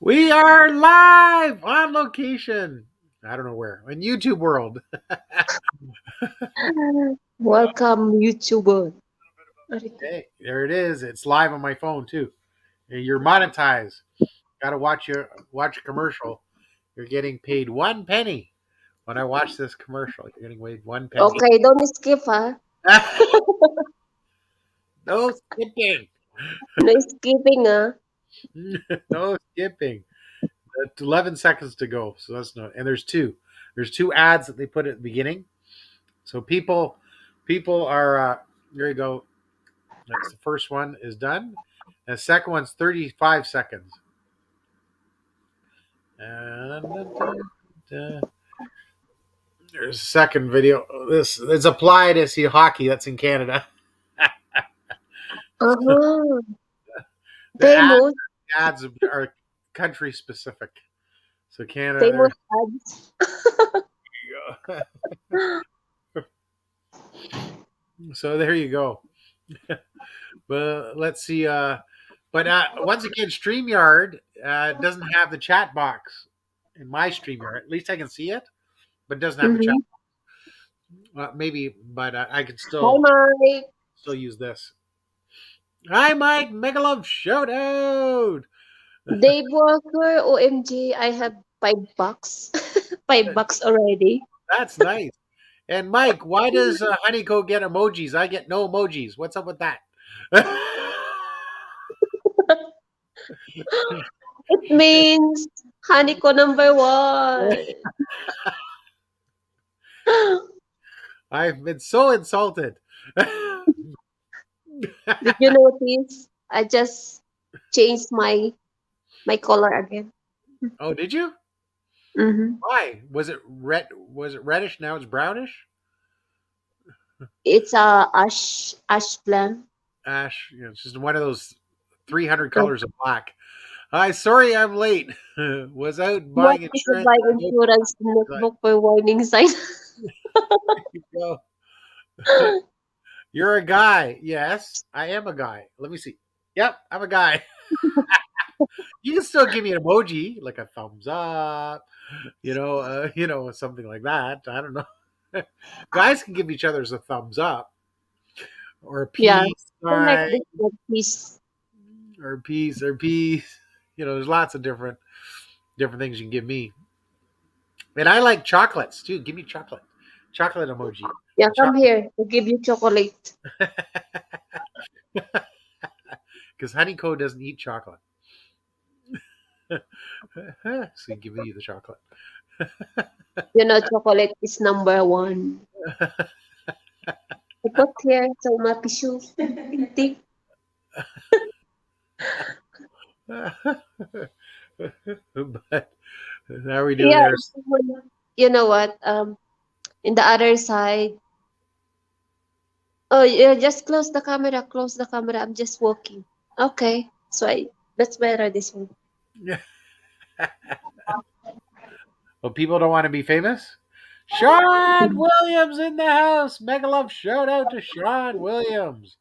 We are live on location. I don't know where. In YouTube world. Welcome, YouTuber. Hey, there it is. It's live on my phone too. And you're monetized. Gotta watch a commercial. You're getting paid 1 penny. When I watch this commercial, you're getting paid 1 penny. Okay, don't skip, huh? No skipping. No skipping, huh? No skipping. 11 seconds to go. So that's not and there's two. There's two ads that they put at the beginning. So people are there you go. That's the first one is done. And the second one's 35 seconds. And there's a second video. This it's applied to see hockey. That's in Canada. Uh-huh. The Famous, ads are country specific. So Canada, famous ads. there you go. So there you go. But let's see. But once again, StreamYard doesn't have the chat box in my StreamYard. At least I can see it, but it doesn't have the chat. Mm-hmm. Maybe, but I could Hi, Mike. still use this. Hi, Mike. Megalove shout out. Dave Walker, OMG, I have $5. $5 already. That's nice. And Mike, why does Honeyco get emojis? I get no emojis. What's up with that? It means Haniko number one. I've been so insulted. Did you notice? I just changed my color again. Oh, did you? Mm-hmm. Why? Was it red? Was it reddish? Now it's brownish. It's a ash blonde. Ash. It's just one of those 300 colors of black. Hi, sorry I'm late. Was out What buying is a insurance. bike insurance notebook for warning sign? Go. You're a guy. Yes, I am a guy. Let me see. Yep, I'm a guy. You can still give me an emoji, like a thumbs up, something like that. I don't know. Guys can give each other's a thumbs up or a Yeah, peace I like sign this like piece. or peace. There's lots of different things you can give me. And I like chocolates too. Give me chocolate. Chocolate emoji. Yeah, come Chocolate. here. I'll give you chocolate. Because Honeyco doesn't eat chocolate. So give me the chocolate. You know, chocolate is number one. I got here so my tissue. Hindi. But how are we doing Yeah, there? you know what? In the other side. Oh, yeah, just close the camera. Close the camera. I'm just walking. Okay, so that's better. This one. Well, people don't want to be famous. Sean Williams in the house. Mega love shout out to Sean Williams.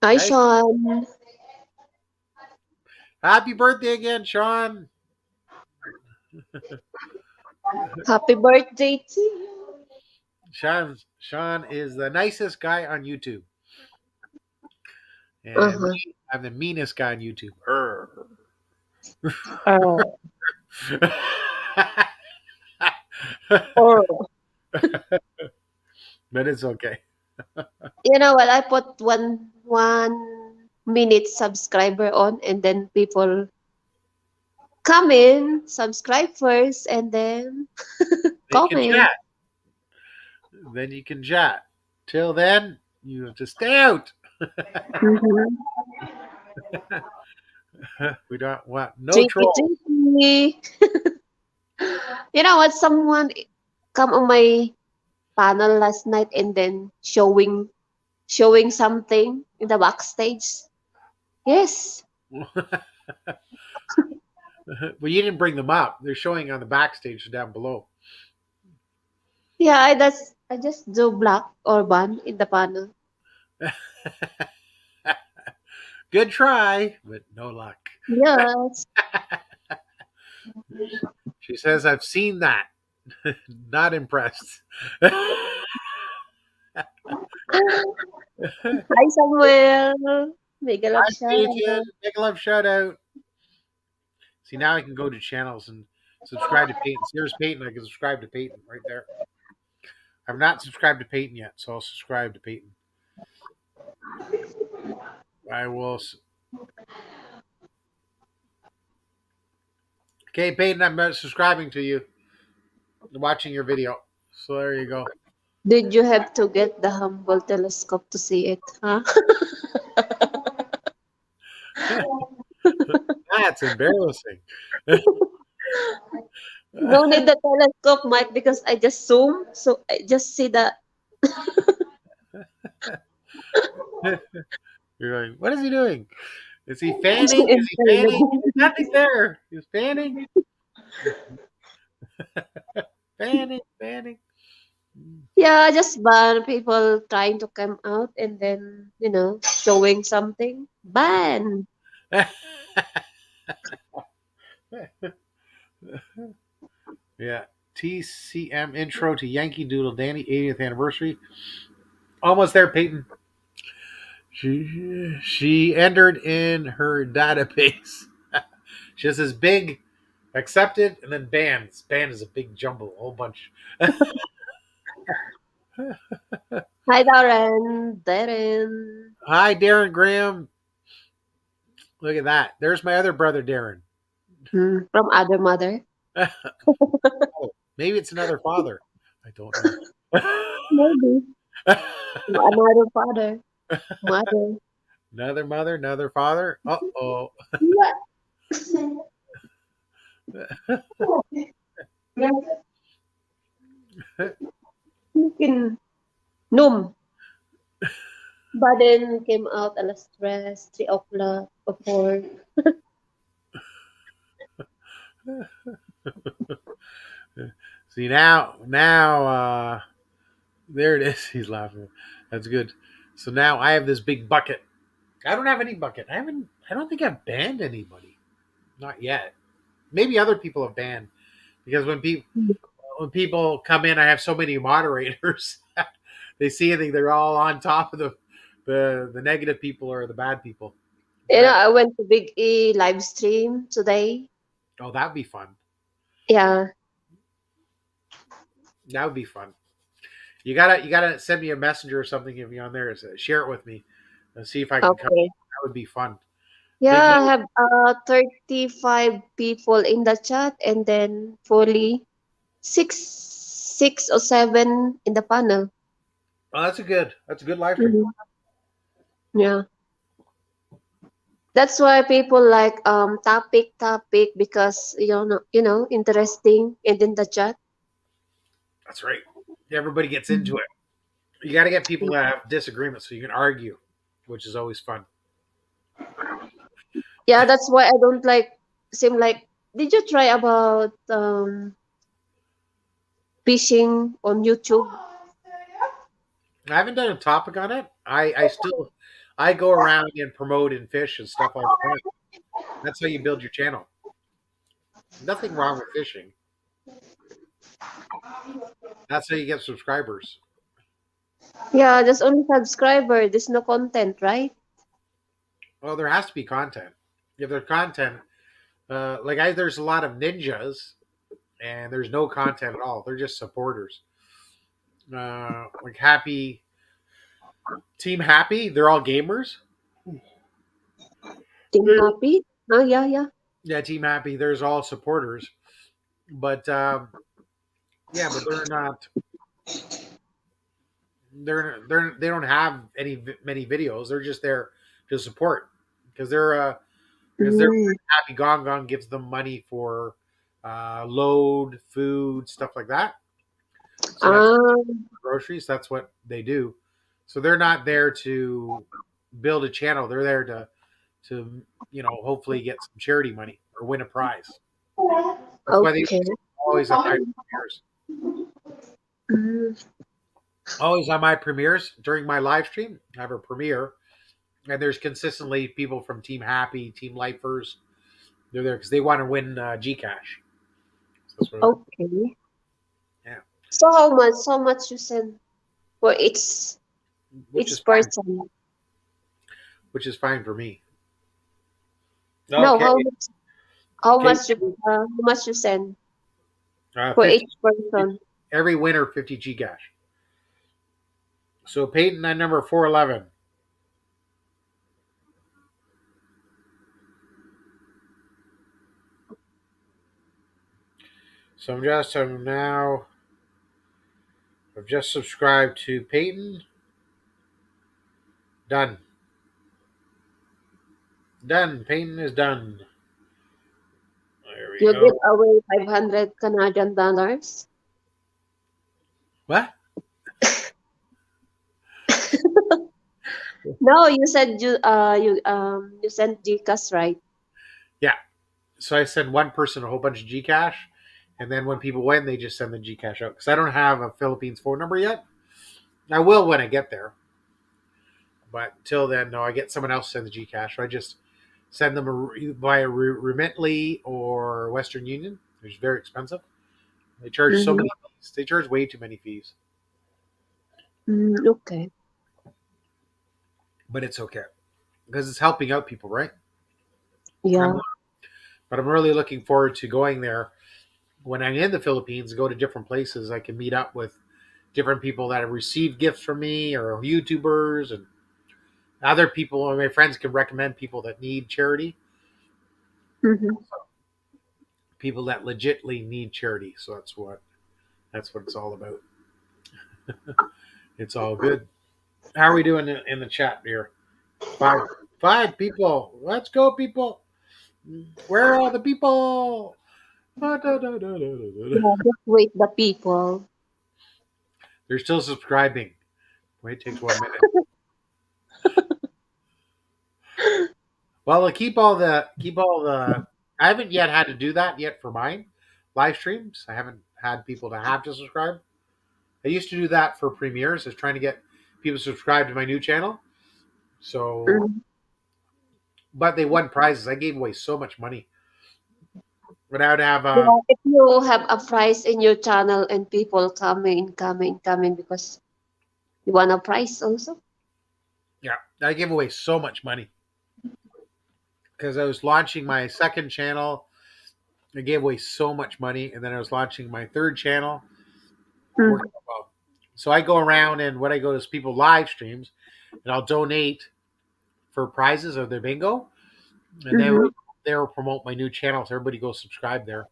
Hi, Nice. Sean. Happy birthday again, Sean. Happy birthday to you. Sean is the nicest guy on YouTube. And Uh-huh. I'm the meanest guy on YouTube. Urgh. Oh. Oh. But it's okay. You know what? I put one minute subscriber on, and then people come in, subscribe first, and then They can comment. chat. Then you can chat. Till then, you have to stay out. Mm-hmm. We don't want no Tricky, trolls. tricky. You know what? Someone come on my panel last night and then showing something in the backstage. Yes. Well, you didn't bring them up. They're showing on the backstage down below. Yeah, I just do black or ban in the panel. Good try, but no luck. Yes. She says, "I've seen that. Not impressed." Hi, Hi, Samuel. Mega love shout Peyton. out. Make a love shout out. See, now I can go to channels and subscribe to Peyton. See, there's Peyton. I can subscribe to Peyton right there. I've not subscribed to Peyton yet, so I'll subscribe to Peyton. I will. Okay, Peyton, I'm not subscribing to you. Watching your video. So there you go. Did you have to get the Hubble telescope to see it, huh? That's embarrassing. No need the telescope, Mike, because I just zoom, so I just see the. You're like, what is he doing? Is he It's fanning? Is he fanning? There's insane. nothing there. He's fanning, fanning, fanning. Yeah, just ban people trying to come out and then, showing something. Ban. Yeah. TCM intro to Yankee Doodle Dandy 80th anniversary. Almost there, Peyton. She entered in her database. She has this big accepted and then banned. Banned is a big jumble, a whole bunch. Hi, Darren. Darren. Hi, Darren Graham. Look at that. There's my other brother, Darren. From other mother. Oh, maybe it's another father. I don't know. Maybe. Another father. Mother. Another mother, another father. Uh oh. What? Mungkin Num. But then came out alas 3 o'clock or 4. See now, there it is. He's laughing. That's good. So now I have this big bucket. I don't have any bucket. I don't think I've banned anybody. Not yet. Maybe other people have banned because when people come in, I have so many moderators. They see anything, they're all on top of the negative people or the bad people. But I went to Big E live stream today. oh, that'd be fun. Yeah. That would be fun. You gotta send me a messenger or something if you're on there. Share it with me and see if I can come. Okay. That would be fun. Big Yeah, I love. have 35 people in the chat and then fully six or seven in the panel. Oh, that's a good live stream. Mhm. Yeah. That's why people like topic because interesting and in the chat. That's right. Everybody gets into it. You got to get people that have disagreements so you can argue, which is always fun. Yeah, that's why I don't like seem like did you try about fishing on YouTube? I haven't done a topic on it. I go around and promote and fish and stuff all the time. That's how you build your channel. Nothing wrong with fishing. That's how you get subscribers. Yeah, there's only subscriber. There's no content, right? Well, there has to be content. If there's content, there's a lot of ninjas, and there's no content at all. They're just supporters. Like Happy Team Happy, they're all gamers. Team happy? Oh yeah, yeah. Yeah, Team Happy, there's all supporters, but yeah, but they're not. They don't have many videos. They're just there to support because they're Mm. Happy Gong Gong gives them money for load, food, stuff like that. So that's Ah, groceries. That's what they do. So they're not there to build a channel. They're there to hopefully get some charity money or win a prize. That's why they okay. always on my premieres. Mm. Always on my premieres during my live stream. I have a premiere, and there's consistently people from Team Happy, Team Lifers. They're there because they want to win Gcash. That's what. Okay. Yeah, So how much? How much you send for which is each fine. person? Which is fine for me. No, Okay, okay. how much you send for 50 each person? every winner 50 G cash. So Peyton at number 411. So I'm now I've just subscribed to Peyton. Done. Done. Peyton is done. There we You go. give away 500 Canadian dollars. What? No, you said you sent GCash, right? Yeah. So I send one person a whole bunch of G cash, and then when people win, they just send the G cash out because I don't have a Philippines phone number yet. I will when I get there, but until then, no. I get someone else to send the G cash. So I just send them via Remitly or Western Union, which is very expensive. They charge so Mm-hmm. many fees. They charge way too many fees, Okay. but it's okay because it's helping out people, right? I'm, Yeah. but I'm really looking forward to going there when I'm in the Philippines. Go to different places. I can meet up with different people that have received gifts from me or YouTubers and other people. My friends can recommend people that need charity, Mm-hmm. people that legitly need charity. So that's what it's all about. It's all good. How are we doing in the chat here? Five, five people. Let's go, people. Where are the people? Yeah, just wait the people. They're still subscribing. Wait, it takes 1 minute. Well, I keep all the. I haven't yet had to do that yet for mine live streams. I haven't had people to have to subscribe. I used to do that for premieres. I was trying to get people to subscribe to my new channel. So, Mm. but they won prizes. I gave away so much money. But I would have Yeah, if you have a prize in your channel and people coming because you want a prize also. yeah, I gave away so much money because I was launching my second channel. I gave away so much money, and then I was launching my third channel. Working Mm. well. So I go around and what I go to is people live streams, and I'll donate for prizes of their bingo, and Mm-hmm. they will promote my new channel. So everybody go subscribe there.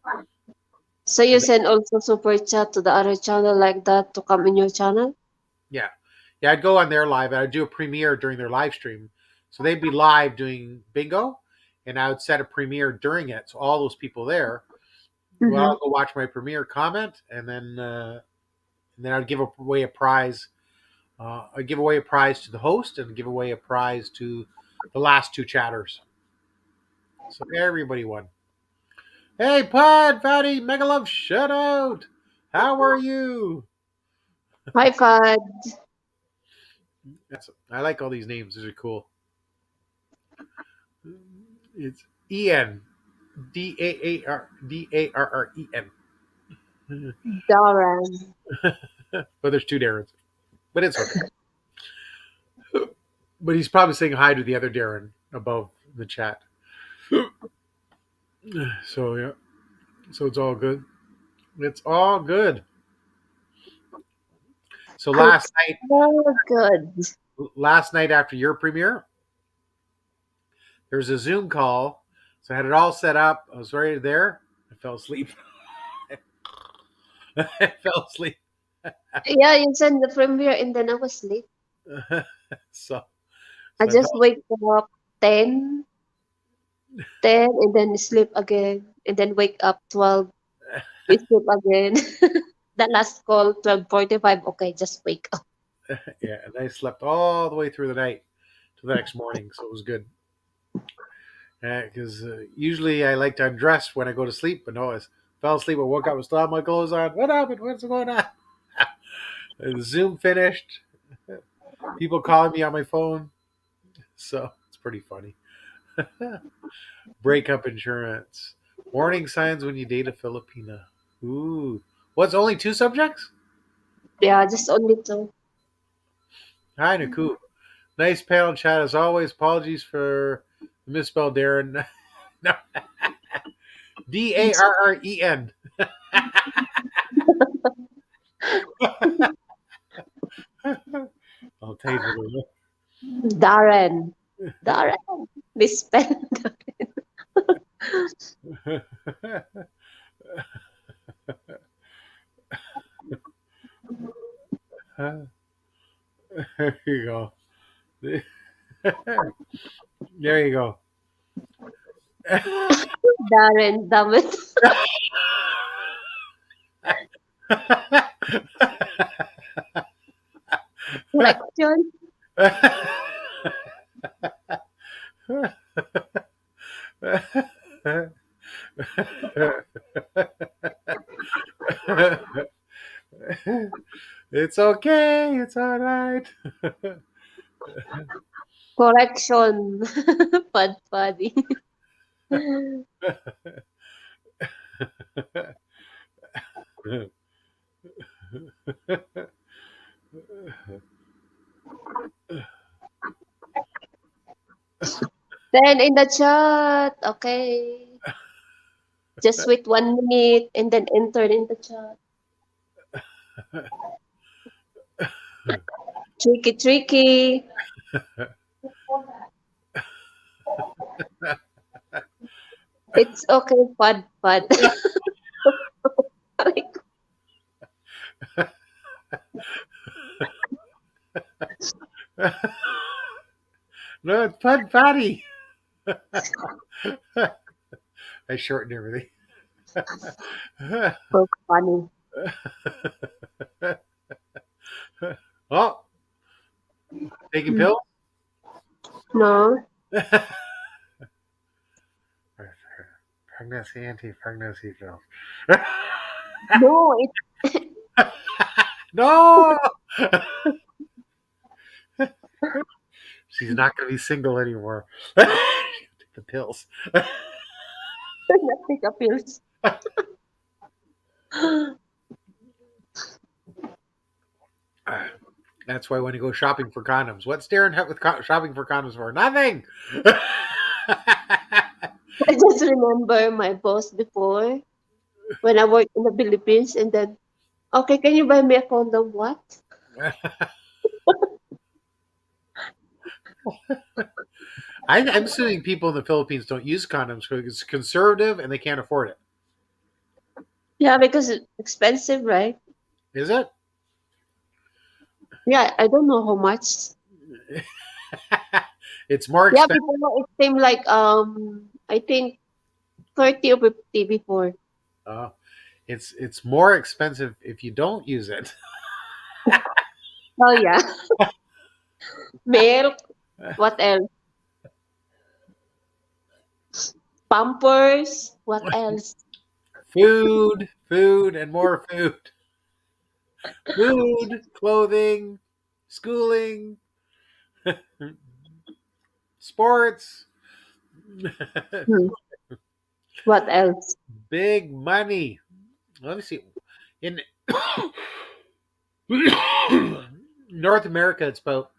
So you And then, send also super chat to the other channel like that to come in your channel? yeah, yeah, I'd go on their live. I'd do a premiere during their live stream, so they'd be live doing bingo, and I would set a premiere during it. So all those people there, well, Mm-hmm. I'll go watch my premiere, comment, and then I'd give away a prize. I give away a prize to the host and give away a prize to the last two chatters. So everybody won. Hey, Pod, Fatty, Mega Love, shout out. How are you? High five. I like all these names. These are cool. It's Ian. Darren. Darren. But there's two Darrens. But it's okay. But he's probably saying hi to the other Darren above the chat. So yeah. So it's all good. It's all good. So It's all good. last night after your premiere, there was a Zoom call. So I had it all set up. I was right there. I fell asleep. I fell asleep. Yeah, you send the premiere and then I was late. so I so I just fell wake up 10, 10, and then sleep again. And then wake up 12, we sleep again. The last call, 12:45. Okay, just wake up. yeah, and I slept all the way through the night to the next morning, so it was good. Because usually I like to undress when I go to sleep, but no, I fell asleep. I woke up and still had my clothes on. What happened? What's going on? The Zoom finished. People calling me on my phone, so it's pretty funny. Breakup insurance. Warning signs when you date a Filipina. Ooh. What's only two subjects? Yeah, just only two. Hi, Naku. Nice panel chat as always. Apologies for the misspelled Darren. No, Darren. I'll take it. Darren. Darren. Misspelled. There you go. There you go. Darren, damn it. Correction. It's okay. It's all right. Correction. Pad paddy. Then in the chat, okay. Just wait 1 minute and then enter in the chat. Tricky, tricky. It's okay, pad, pad. No, it's Pud Patty. I shortened everything. So funny. Oh, taking pills? No, Pregnancy, anti-pregnancy pills. no, No! She's not going to be single anymore. Take the pills. it's not take a pills. That's why when you go shopping for condoms, what's Darren with shopping for condoms for? Nothing. I just remember my boss before when I worked in the Philippines and then, okay, can you buy me a condom? What? I'm assuming people in the Philippines don't use condoms because it's conservative and they can't afford it. Yeah, because it's expensive, right? Is it? Yeah, I don't know how much. It's more Yeah, expensive. before it seemed like I think 30 or 50 before. Uh, it's more expensive if you don't use it. Oh yeah. Milk, what else? Pampers, what else? Food, and more food. Food, clothing, schooling, sports. Hmm. What else? Big money. Let me see. In North America, it's about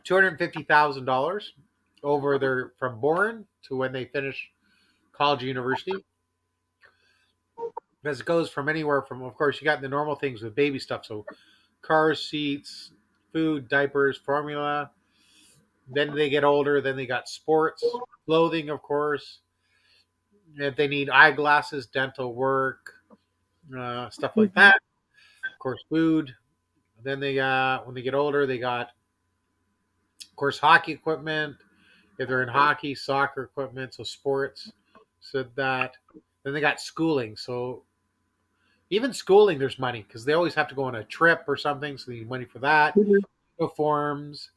$250,000 over their from born to when they finish college, university. Because it goes from anywhere from, of course, you got the normal things with baby stuff, so cars, seats, food, diapers, formula. Then they get older. Then they got sports, clothing, of course. If they need eyeglasses, dental work, stuff like Mhm. that. Of course, food. Then they got when they get older, they got of course hockey equipment. If they're in hockey, soccer equipment, so sports. So that then they got schooling. So even schooling, there's money because they always have to go on a trip or something. So they need money for that. Mhm. Uniforms.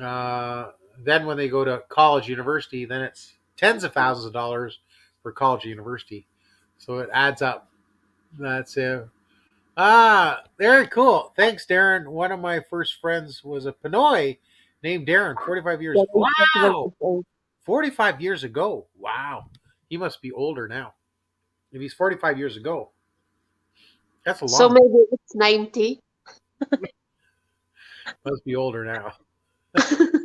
Uh, then when they go to college, university, then it's tens of thousands of dollars for college, university. So it adds up. That's it. Ah, very cool. Thanks, Darren. One of my first friends was a Pinoy named Darren, 45 years. That is possible Wow. to say. 45 years ago. Wow. He must be older now. If he's 45 years ago. That's a So long. maybe it's 90, Must be older now.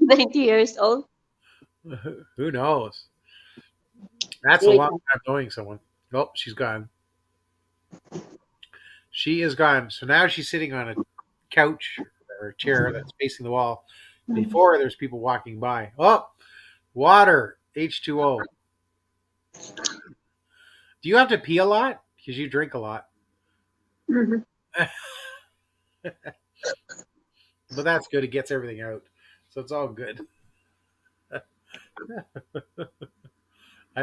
90 years old. Who knows? That's a Wait, long time knowing someone. Oh, she's gone. She is gone. So now she's sitting on a couch or a chair that's facing the wall. Before there's people walking by. Oh, water, H2O. Do you have to pee a lot? Because you drink a lot. mhm. But that's good. It gets everything out. So it's all good. I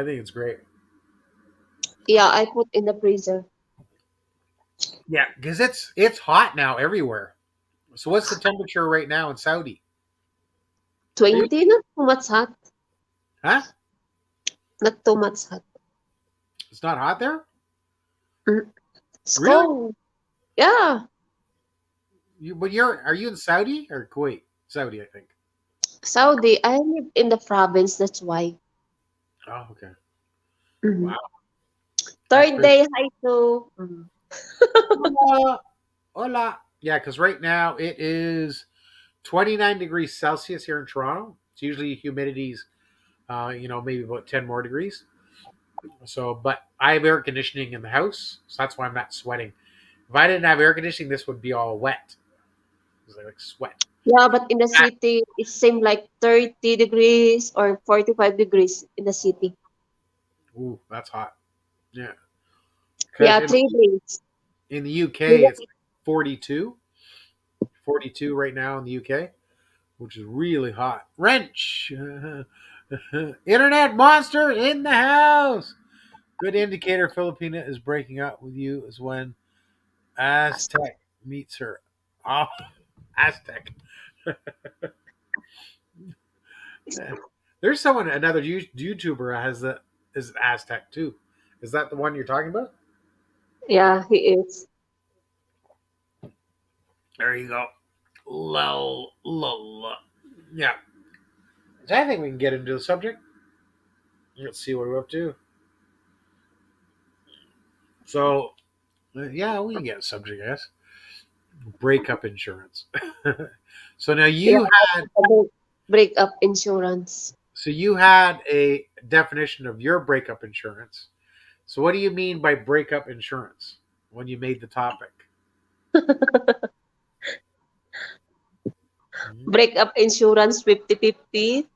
think it's great. Yeah, I put in the freezer. Yeah, because it's hot now everywhere. So what's the temperature right now in Saudi? 20, not too much hot. Huh? Not too much hot. It's not hot there? Mm. It's Really? cold. Yeah, But are you in Saudi or Kuwait? Saudi, I think. Saudi. I live in the province. That's why. Oh, okay. Mhm. Wow, that's Third pretty. day high to Hola, hola. Yeah, because right now it is 29 degrees Celsius here in Toronto. It's usually humidity's, maybe about 10 more degrees. So, but I have air conditioning in the house, so that's why I'm not sweating. If I didn't have air conditioning, this would be all wet. It's like sweat. Yeah, but in the Ah, city, it seems like 30 degrees or 45 degrees in the city. ooh, that's hot. Yeah, because Yeah, 3 days. in the UK it's 42, 42 right now in the UK, which is really hot. Wrench, internet monster in the house. Good indicator Filipina is breaking up with you is when Aztec meets her. Oh, Aztec. There's another YouTuber has the is Aztec too. Is that the one you're talking about? Yeah, he is. There you go. Lol, lol. Yeah. So I think we can get into the subject. Let's see what we're up to. So, yeah, we can get a subject, I guess. Breakup insurance. so now Yeah, you had breakup insurance. so you had a definition of your breakup insurance. So what do you mean by breakup insurance when you made the topic? Mhm. Breakup insurance 50-50.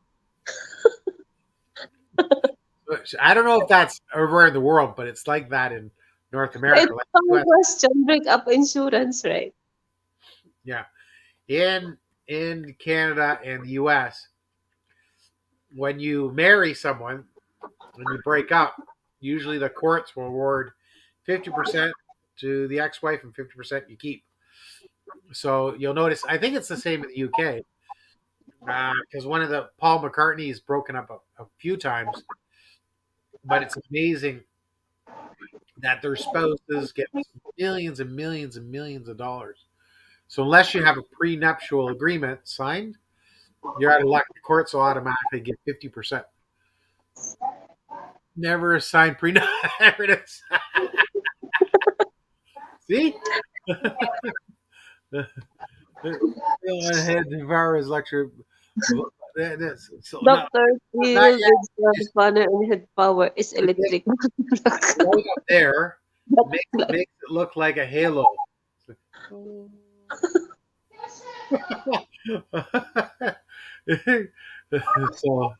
I don't know if that's everywhere in the world, but it's like that in North It's America, like some US. question, breakup insurance, right? Yeah. In Canada and the US, when you marry someone when you break up, usually the courts will award 50% to the ex-wife and 50% you keep. So you'll notice. I think it's the same in the UK because one of the Paul McCartney's broken up a few times, but it's amazing that their spouses get millions and millions and millions of dollars. So unless you have a prenuptial agreement signed, you're out of luck. The courts will automatically give 50%. Never signed prenup. See? Head as far as lecture. So not Doctor not Phil yet. with Just spanner and head power is the thing electric. right up there Black, black. makes it look like a halo. so,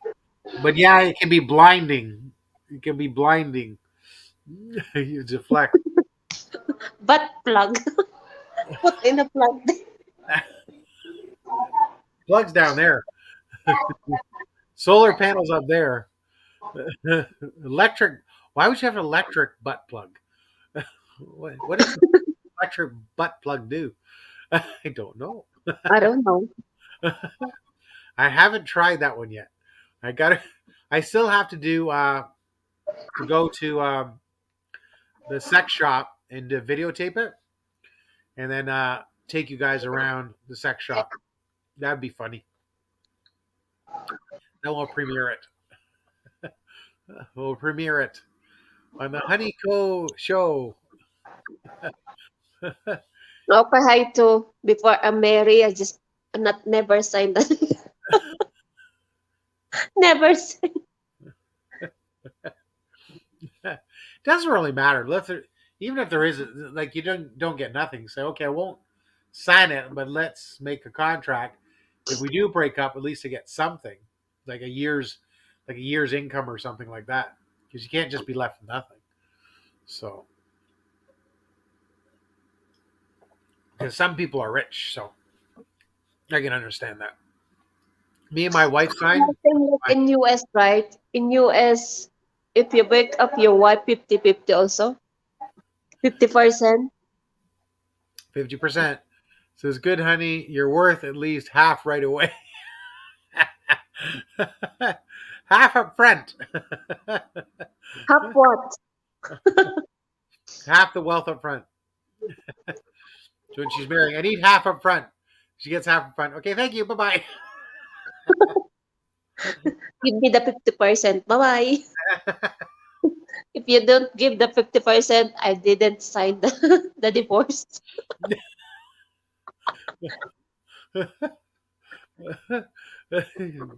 but yeah, it can be blinding. It can be blinding. You deflect. Butt plug. Put in a plug. Plugs down there. Solar panels up there. Electric. Why would you have an electric butt plug? What does an electric butt plug do? I don't know. I don't know. I haven't tried that one yet. I got to. I still have to do to go to the sex shop and videotape it, and then take you guys around the sex shop. That'd be funny. Then we'll premiere it. We'll premiere it on the Honeyco show. Okay, hi too. Before I'm married, I just not never signed that. Never signed. It doesn't really matter. Even if there is, like, you don't get nothing. Say, okay, I won't sign it, but let's make a contract. If we do break up, at least to get something, like a year's income or something like that, because you can't just be left with nothing. So, because some people are rich, so I can understand that. Me and my wife signed Nothing like in US, right? In US, if you wake up your wife 50-50 also. 50%. 50%. Says, good honey, you're worth at least half right away. Half up front. Half what? Half the wealth up front. So when she's marrying, I need half up front. She gets half up front. Okay, thank you. Bye Give me the 50%. Bye-bye. bye. If you don't give the 50%, I didn't sign the divorce.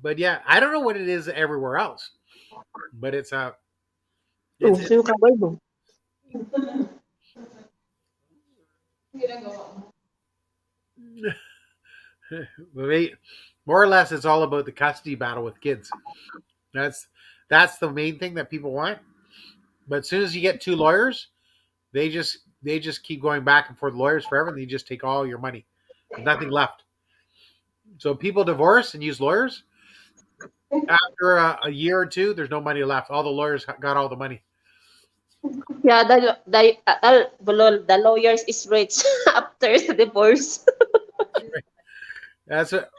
But yeah, I don't know what it is everywhere else, but Oh, it's sino ka ba mo? more or less it's all about the custody battle with kids. That's that's the main thing that people want. But as soon as you get two lawyers, they just keep going back and forth lawyers forever, and they just take all your money. There's nothing left. So people divorce and use lawyers. After a year or two, there's no money left. All the lawyers got all the money. Yeah, the lawyers is rich after the divorce. That's it.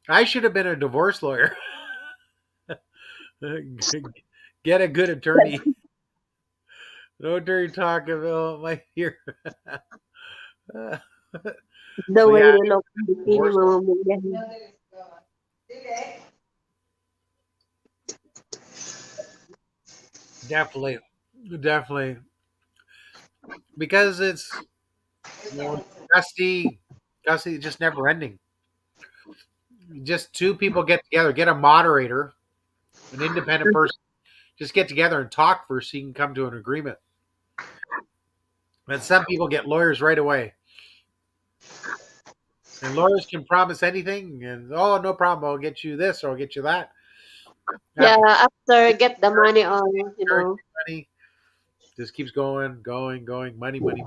I should have been a divorce lawyer. Get a good attorney. No dirty talk about my ear. The So way yeah, niloko bikini divorce lawyer. mamamigay. Definitely, definitely, because it's custody, custody is just never ending. Just two people get together, get a moderator, an independent person, just get together and talk first, so you can come to an agreement. And some people get lawyers right away, and lawyers can promise anything, and oh, no problem, I'll get you this or I'll get you that. Yeah, After after get the money on, money, just keeps going, going, going, money, money.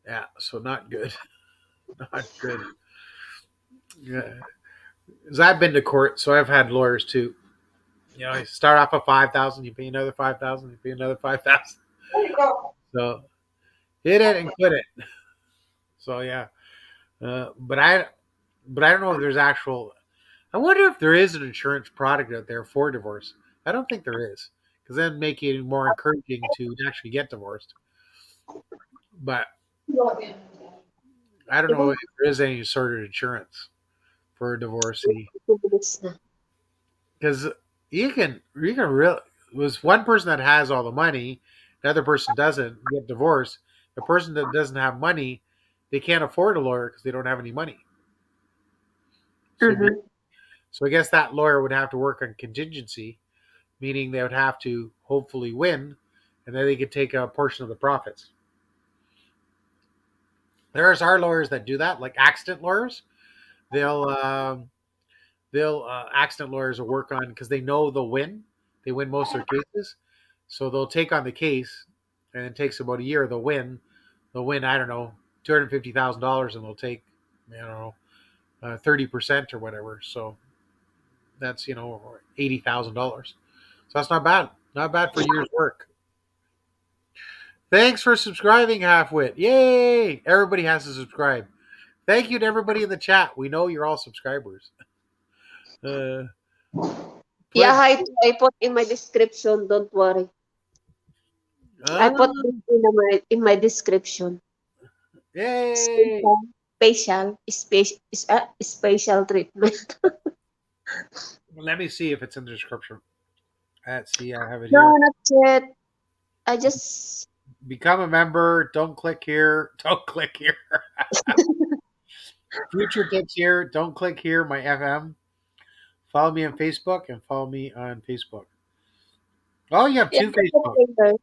Yeah, so not good, not good. Yeah, 'cause I've been to court, so I've had lawyers too. You know, you start off at 5,000, you pay another 5,000, you pay another 5,000. So hit it and quit it. So yeah, but I don't know if there's actual. I wonder if there is an insurance product out there for divorce. I don't think there is, because then make it more encouraging to actually get divorced. But I don't know if there is any sort of insurance for a divorcee, 2 minutes na. because you can really was one person that has all the money, the other person doesn't get divorced. The person that doesn't have money, they can't afford a lawyer because they don't have any money. So Mhm. so I guess that lawyer would have to work on contingency, meaning they would have to hopefully win, and then they could take a portion of the profits. There's our lawyers that do that, like accident lawyers. They'll accident lawyers will work on because they know they'll win. They win most of their cases, so they'll take on the case, and it takes about a year. They'll win. They'll win. I don't know, $250,000, and they'll take, I don't know, 30% or whatever. So that's $80,000. So that's not bad. Not bad for a year's work. Thanks for subscribing, Halfwit. Yay! Everybody has to subscribe. Thank you to everybody in the chat. We know you're all subscribers. Uh, Yeah, Pledge. I put in my description, don't worry. I put Ah, this in my description. yay! Special, special treatment. Let me see if it's in the description. Let's see. I have it No, here. not yet. I just Become a member. Don't click here. Don't click here. Future tips here. Don't click here. My FM. Follow me on Facebook and follow me on Facebook. Oh, you have Yeah, two that's the Facebook. later.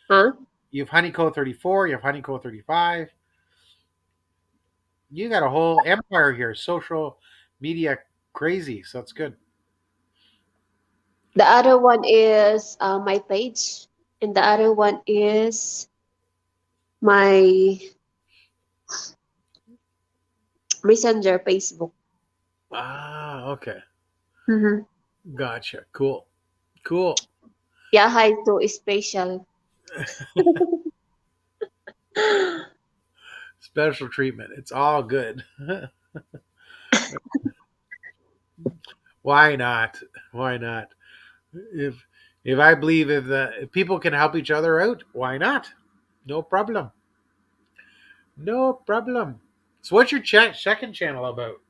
Huh? You have Honeyco 34. You have Honeyco 35. You got a whole empire here. Social media crazy. So that's good. The other one is my page, and the other one is my Messenger Facebook. Ah, okay. Mm-hmm. Gotcha. Cool. Cool. Yeah, hi to special. Special treatment. It's all good. Why not? Why not? If if I believe if people can help each other out, why not? No problem. No problem. So what's your second channel about?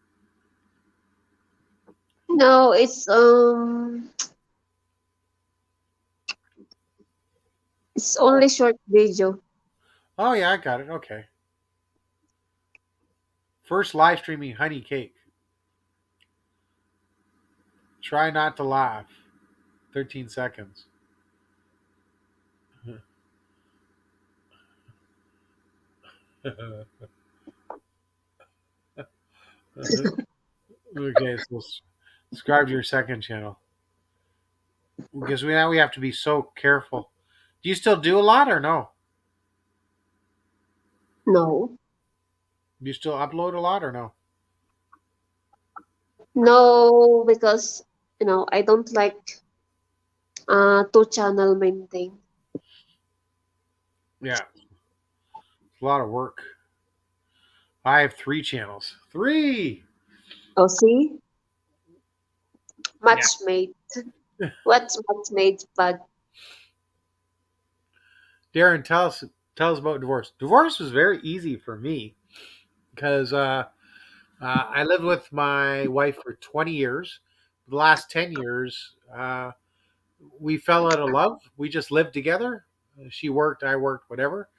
No, it's only short video. Oh yeah, I got it. Okay. First live streaming honey cake. Try not to laugh. 13 seconds. Okay, so subscribe to your second channel because now we have to be so careful. Do you still do a lot or no? No, Do you still upload a lot or no? no, because I don't like two channel main thing. Yeah, it's a lot of work. I have three channels. Three. Oh, see, Yeah. match made. What's match made? But Darren, tell us about divorce. Divorce was very easy for me because I lived with my wife for 20 years. The last 10 years, we fell out of love. We just lived together. She worked, I worked, whatever.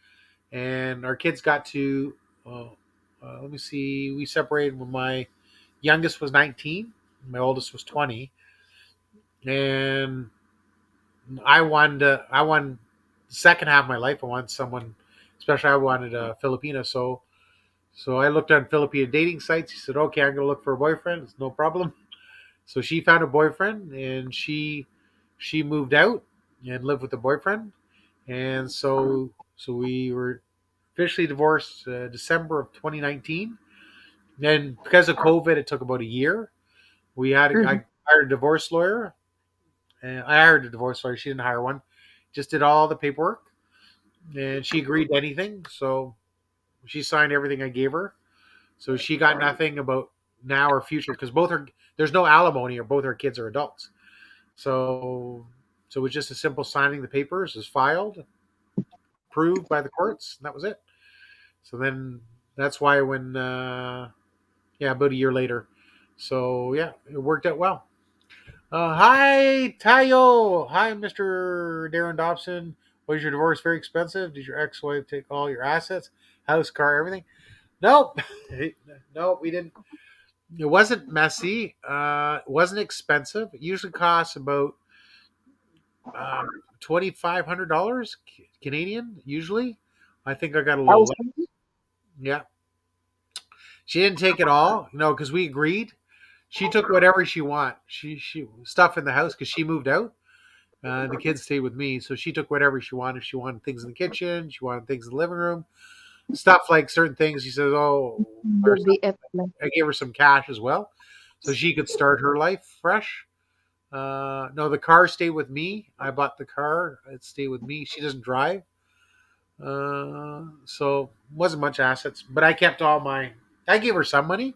And our kids got to, uh, let me see, we separated when my youngest was 19, my oldest was 20. And I won the second half of my life. I wanted someone, especially I wanted a Filipina. So I looked on Filipina dating sites. He said, okay, I'm going to look for a boyfriend. It's no problem. So she found a boyfriend and she moved out and lived with the boyfriend. And so we were officially divorced December of 2019. Then because of COVID, it took about a year. mhm. I hired a divorce lawyer. And I hired a divorce lawyer. She didn't hire one. Just did all the paperwork, and she agreed to anything. So she signed everything I gave her. So she got nothing about now or future because both are there's no alimony or both our kids are adults. So so it was just a simple signing the papers is filed, approved by the courts, and that was it. So then that's why when yeah about a year later. So yeah, it worked out well. Hi, Tayo. Hi, Mr. Darren Dobson. Was your divorce very expensive? Did your ex-wife take all your assets, house, car, everything? Nope. No, we didn't. It wasn't messy. It wasn't expensive. It usually costs about $2,500 Canadian. Usually, I think I got a little less. Also, Yeah, she didn't take it all, because we agreed. She took whatever she want. She stuff in the house because she moved out. The kids stayed with me, so she took whatever she wanted. She wanted things in the kitchen. She wanted things in the living room. Stuff like certain things. She says, "Oh," or the BF lang. I gave her some cash as well, so she could start her life fresh. No, the car stayed with me. I bought the car. It stayed with me. She doesn't drive, so wasn't much assets. But I kept all my. I gave her some money,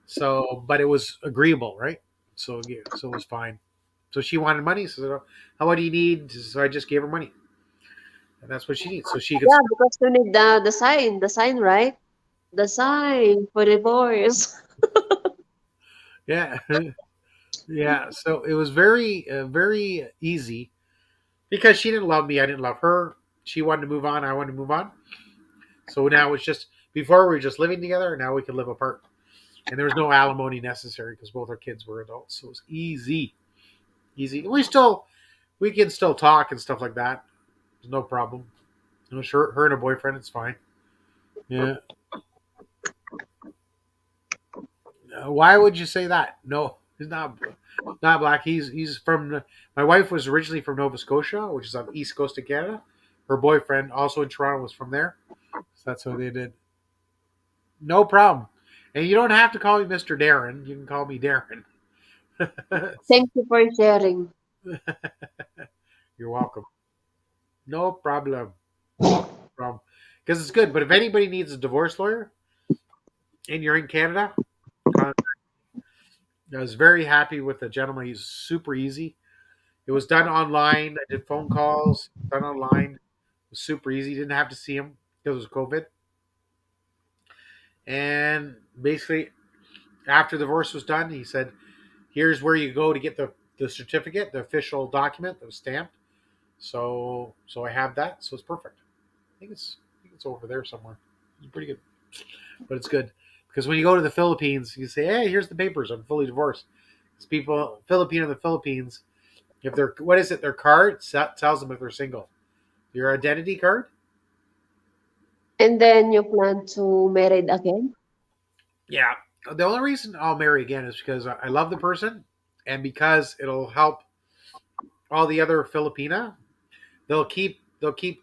so but it was agreeable, right? So yeah, so it was fine. So she wanted money. So how much do you need? So I just gave her money, and that's what she needs. So she could Yeah, start. because you need the sign, right? The sign for divorce. Yeah, yeah. So it was very, very easy because she didn't love me. I didn't love her. She wanted to move on. I wanted to move on. So now it's just before we were just living together. Now we can live apart, and there was no alimony necessary because both our kids were adults. So it was easy, easy. We can still talk and stuff like that. There's no problem. You know, sure, her and her boyfriend, it's fine. Yeah. Why would you say that? No, he's not black. He's from. My wife was originally from Nova Scotia, which is on the east coast of Canada. Her boyfriend, also in Toronto, was from there. So that's what they did. No problem. And you don't have to call me Mr. Darren. You can call me Darren. Thank you for sharing. You're welcome. No problem. Problem. Because it's good. But if anybody needs a divorce lawyer and you're in Canada, I was very happy with the gentleman. He's super easy. It was done online. I did phone calls, done online. It was super easy. Didn't have to see him because of COVID. And basically, after the divorce was done, he said, "Here's where you go to get the certificate, the official document that was stamped." So I have that. So it's perfect. I think it's over there somewhere. It's pretty good, but it's good because when you go to the Philippines, you say, "Hey, here's the papers. I'm fully divorced." Because people, Filipino in the Philippines, if they're what is it? Their card tells them if they're single. Your identity card. And then you plan to marry again? Yeah. The only reason I'll marry again is because I love the person, and because it'll help all the other Filipina. They'll keep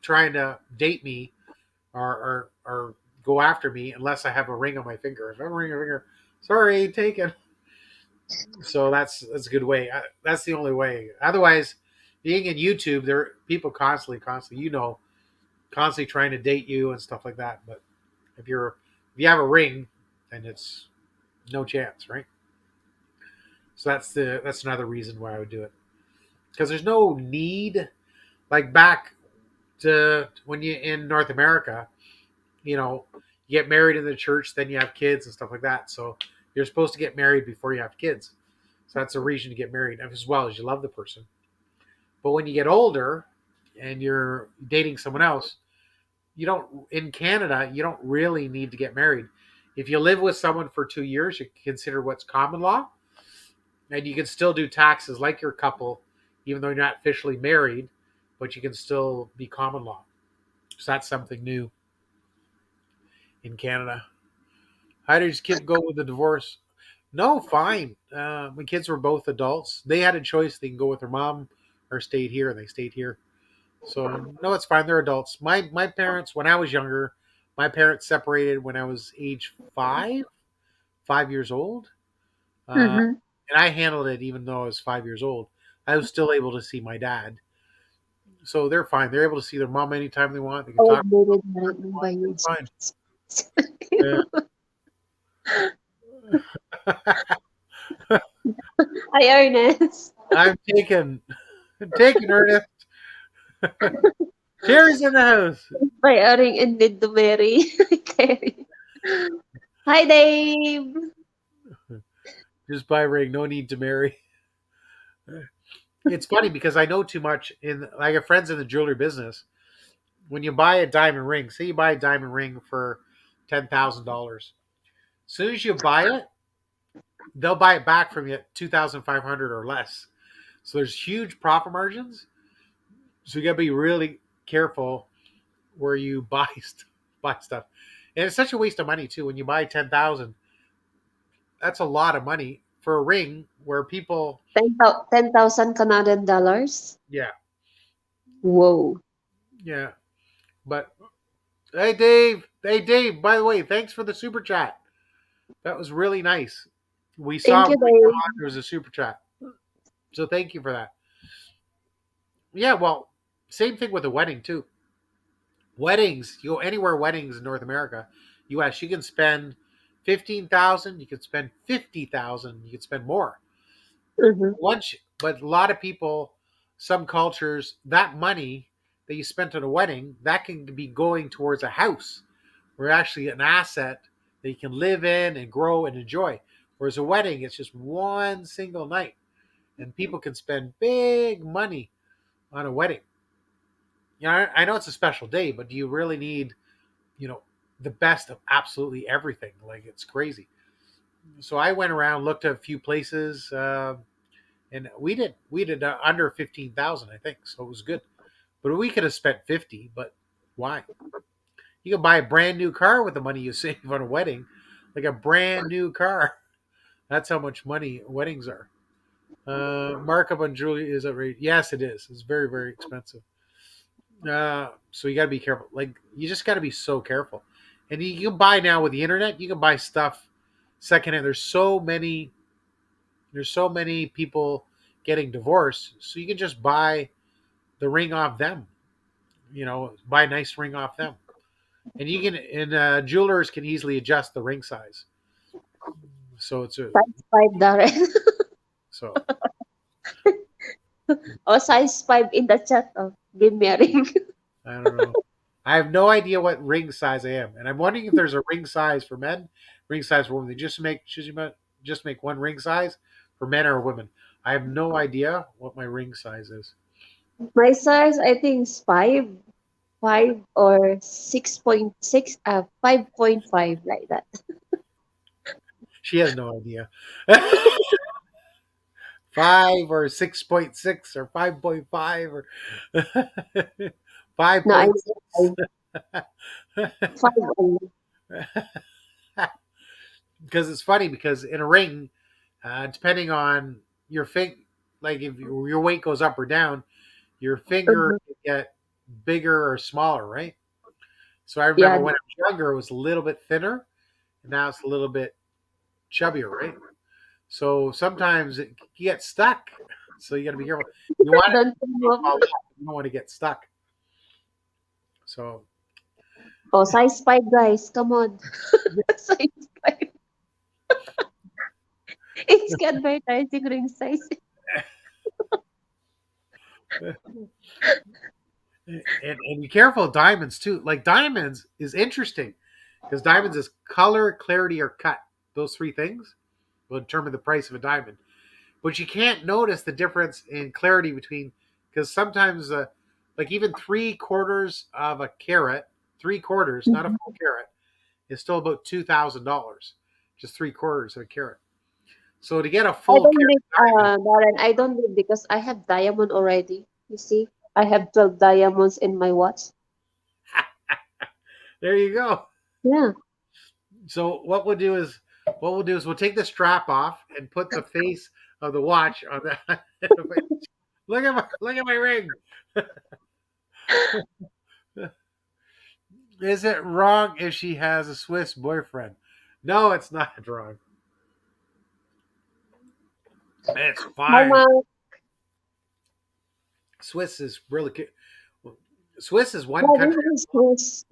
trying to date me or go after me unless I have a ring on my finger. If I have a ring on my finger, sorry, taken. So that's a good way. That's the only way. Otherwise, being in YouTube, there are people constantly, constantly trying to date you and stuff like that. But if you have a ring, then it's no chance, right? So that's another reason why I would do it because there's no need like back to when you in North America, you know, you get married in the church, then you have kids and stuff like that. So you're supposed to get married before you have kids. So that's a reason to get married as well as you love the person. But when you get older and you're dating someone else, you don't in Canada, you don't really need to get married. If you live with someone for 2 years, you consider what's common law, and you can still do taxes like your couple, even though you're not officially married, but you can still be common law. So that's something new in Canada. How did your kid go with the divorce? No, fine. My kids were both adults. They had a choice. They can go with their mom or stayed here, and they stayed here. So no, it's fine. They're adults. My parents, when I was younger, my parents separated when I was age 5 years old, uh, Mm-hmm. and I handled it even though I was 5 years old. I was still able to see my dad, so they're fine. They're able to see their mom anytime they want. They can Old talk. David married nang by you. They're fine. Yeah. Hi, Ernest. I'm taking Ernest. Terry's in the house. Bayaring and need to marry. Terry. Hi, Dave. Just buy a ring. No need to marry. It's funny because I know too much. I have friends in the jewelry business. When you buy a diamond ring, say you buy a diamond ring for $10,000. As soon as you buy it, they'll buy it back from you at 2,500 or less. So there's huge profit margins. So you got to be really careful where you buy stuff. And it's such a waste of money too. When you buy 10,000, that's a lot of money for a ring where people, 10,000 Canadian dollars. yeah, Whoa. yeah. But hey Dave. By the way, thanks for the super chat. That was really nice. We saw Thank you, Dave. there was a super chat, so thank you for that. Yeah, well, same thing with a wedding too. Weddings, you go anywhere weddings in North America, U.S. You can spend 15,000. You can spend 50,000. You can spend more. Mm-hmm. But a lot of people, some cultures, that money that you spent on a wedding, that can be going towards a house, or actually an asset that you can live in and grow and enjoy. Whereas a wedding, it's just one single night, and people can spend big money on a wedding. I know it's a special day, but do you really need, you know, the best of absolutely everything? Like it's crazy. So I went around, looked at a few places, and we did under 15,000, I think. So it was good. But we could have spent 50. But why? You can buy a brand new car with the money you save on a wedding, like a brand new car. That's how much money weddings are. Markup on jewelry is outrageous. Yes, it is. It's very, very expensive. So you got to be careful. Like you just got to be so careful. And you can buy now with the internet. You can buy stuff secondhand. There's so many people getting divorced, so you can just buy the ring off them. Buy a nice ring off them, and jewelers can easily adjust the ring size. So it's a Size 5, Darren. so Oh, size 5 in the chat. Oh, give me a ring. I don't know. I have no idea what ring size I am, and I'm wondering if there's a ring size for men, ring size for women. They just make one ring size for men or women. I have no idea what my ring size is. My size, I think, is 5 or 6.6, 5.5, like that. She has no idea. 5 or 6.6 or 5.5 or five No, I point know six. 5 only. Because it's funny because in a ring, depending on your like if your weight goes up or down, your finger Mhm. can get bigger or smaller, right? So I Yeah, remember when I was younger, it was a little bit thinner, and now it's a little bit chubbier, right? So sometimes you get stuck. So you got to be careful. You want don't to move. fall off. You don't want to get stuck. So Oh, size 5, guys. Come on. Size 5. It's advertising ring size. and be careful of diamonds too. Like diamonds is interesting because diamonds is color, clarity, or cut. Those three things will determine the price of a diamond. But you can't notice the difference in clarity between because sometimes, like even 3/4 of a carat, 3/4, not a Mhm. full carat, is still about $2,000. Just 3/4 of a carat. So to get a I full don't need, carat diamond, Darren, I don't need because I have diamond already. You see, I have 12 diamonds in my watch. there you go. Yeah. So what we'll do is we'll take the strap off and put the face of the watch on that. Look at my ring. Is it wrong if she has a Swiss boyfriend? No, it's not wrong. It's How fine. much? Swiss is really good. Swiss is one Yeah, country. this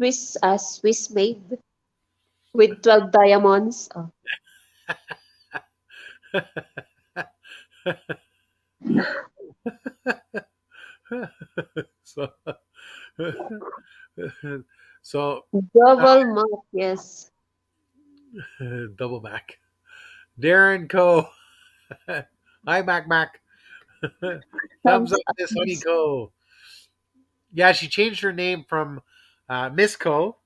is Swiss made with 12 diamonds. Oh, so, so double mark, yes. double back. Darren Co. Hi, Mac. Thumbs Thumbs up, up. Miss Honey Yes. Co. Yeah, she changed her name from Miss Co.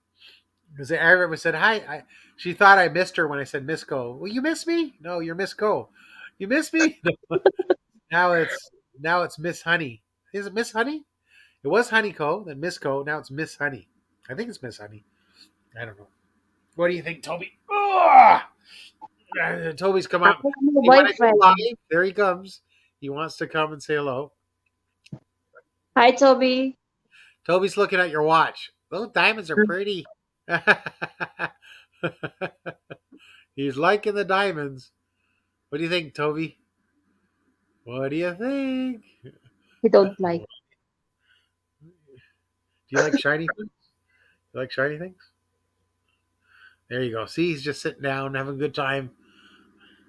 Because I remember said hi. She thought I missed her when I said Miss Co. Well, you miss me? No, you're Miss Co. You miss me? now it's now it's Miss Honey. Is it Miss Honey? It was Honey Co. Then Miss Co. Now it's Miss Honey. I think it's Miss Honey. I don't know. What do you think, Toby? Ugh! Toby's come I up. have no You want to go boyfriend. live? There he comes. He wants to come and say hello. Hi, Toby. Toby's looking at your watch. Those diamonds are pretty. He's liking the diamonds. What do you think, Toby? What do you think? He don't Do like. you like shiny things? You like shiny things? There you go. See, he's just sitting down, having a good time.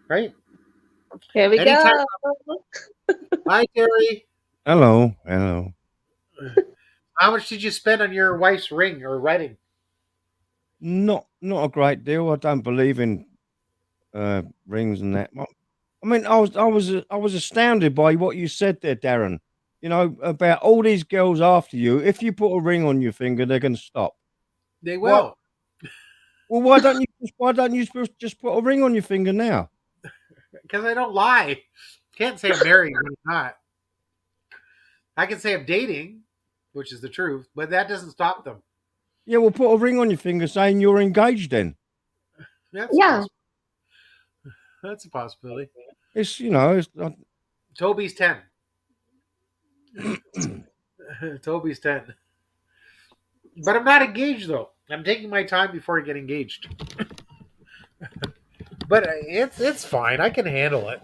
Right? Here we Anytime. go. Hi, Terry. Hello, hello. How much did you spend on your wife's ring or wedding? Not a great deal. I don't believe in rings and that. I mean, I was astounded by what you said there, Darren. about all these girls after you. If you put a ring on your finger, they're going to stop. They What? will, Well, why don't you just put a ring on your finger now? because I don't lie. Can't say I'm married when I'm not. I can say I'm dating, which is the truth, but that doesn't stop them. Yeah, well, put a ring on your finger saying you're engaged. Then That's a Yeah. That's a possibility. it's you know it's not, Toby's 10. Toby's 10. But I'm not engaged though. I'm taking my time before I get engaged. But it's fine. I can handle it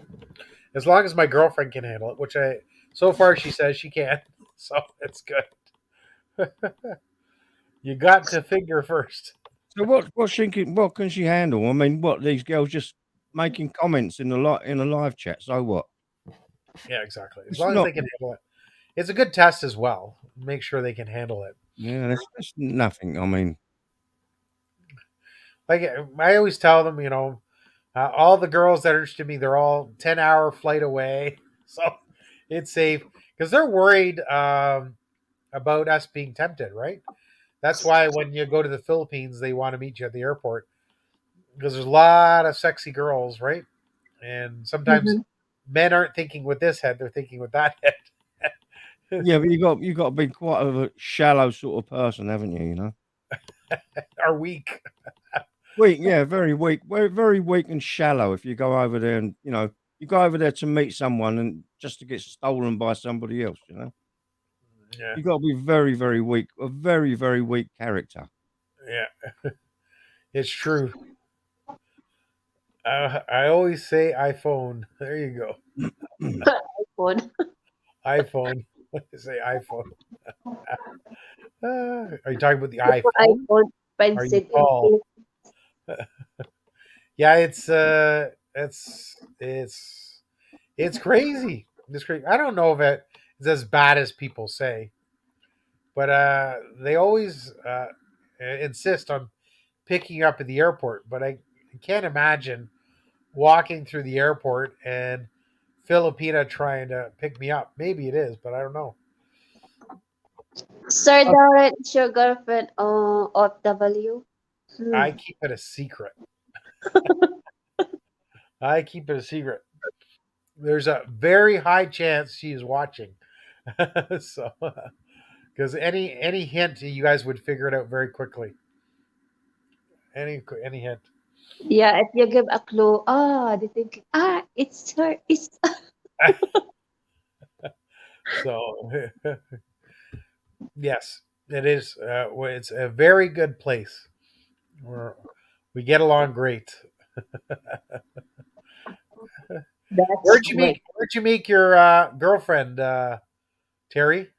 as long as my girlfriend can handle it, which I so far she says she can. So it's good. You got to figure first. so what can she handle? I mean, what these girls just making comments in a live chat? So what? Yeah, exactly. As It's long as not. they can handle it. It's a good test as well. Make sure they can handle it. Yeah, that's nothing. I mean, Like I always tell them, all the girls that are interested in me, they're all 10-hour flight away, so it's safe because they're worried about us being tempted, right? That's why when you go to the Philippines, they want to meet you at the airport because there's a lot of sexy girls, right? And sometimes Mhm. men aren't thinking with this head; they're thinking with that head. yeah, but you got to be quite a shallow sort of person, haven't you? You know, Are weak. weak. Yeah, very weak. Very very weak and shallow. If you go over there and you go over there to meet someone and just to get stolen by somebody else, Yeah, you got to be very very weak. A very very weak character. yeah, it's true. I always say iPhone. There you go. iPhone. iPhone. I say iPhone. Are you talking about the iPhone? iPhone Are you pencil in tall? ink. Yeah, it's crazy. It's crazy. I don't know if it's as bad as people say, but they always insist on picking you up at the airport. But I can't imagine walking through the airport and Filipina trying to pick me up. Maybe it is, but I don't know. Sir Darren is your girlfriend of W? I Hmm. keep it a secret. I keep it a secret. There's a very high chance she is watching. So, because any hint, you guys would figure it out very quickly. Any hint. Yeah, if you give a clue, they think, it's her. It's So, yes, it is. It's a very good place. Where we get along great. that's great. Where'd you meet your girlfriend, Terry?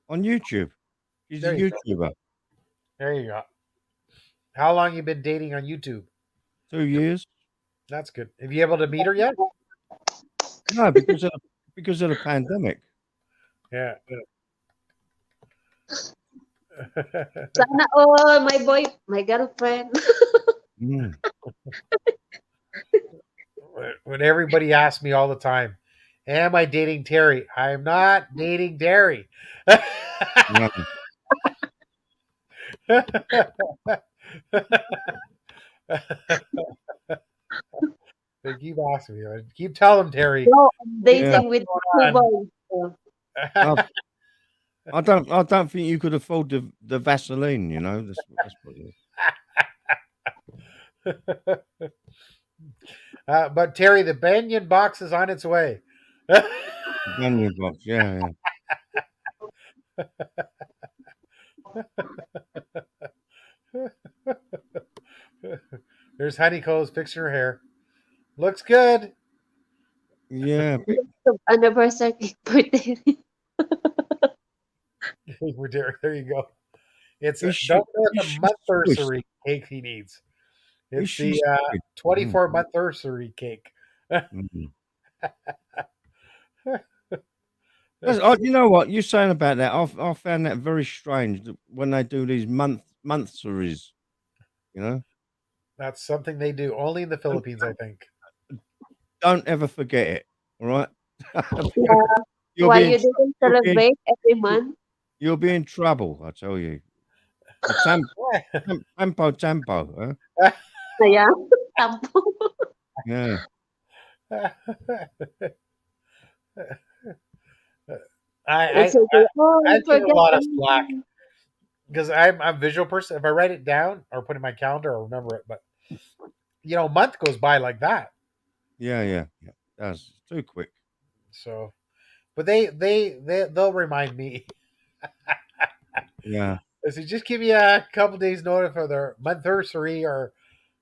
On YouTube. She's a There you go. YouTuber. There you go. How long you been dating on YouTube? 2 years. That's good. Have you able to meet her yet? No, because of the pandemic. Yeah. Sana all, my girlfriend. Mm. When everybody asks me all the time, "Am I dating Terry?" I'm not dating Terry. No. They keep asking me. I keep telling Terry. No, I'm Yeah. dating with two "What's boys. I, I don't think you could afford the Vaseline, That's what it is. going on?" But Terry, the Banyan box is on its way. Onion box, yeah. There's Honeycombs fixing her hair. Looks good. Yeah. Anniversary birthday. There you go. It's Is she don't know it's is a she Swiss? monthversary cake he needs. Is It's she the Swiss? Mm. 24 monthversary cake. Mm. You know what you're saying about that? I found that very strange that when they do these monthsaries, you know. That's something they do only in the Don't, Philippines, I think. don't ever forget it. All right. Yeah. you'll Why be in you tr- didn't you'll be in, celebrate every you- month? you'll be in trouble. I tell you. The tempo, huh? Yeah. Tampo. Yeah, It's I okay. Oh, I you leave a forget lot of slack everything. because I'm a visual person. If I write it down or put it in my calendar, I'll remember it. But a month goes by like that. yeah. That's too quick. So, but they'll remind me. Yeah. They say just give me a couple days notice for their monthversary or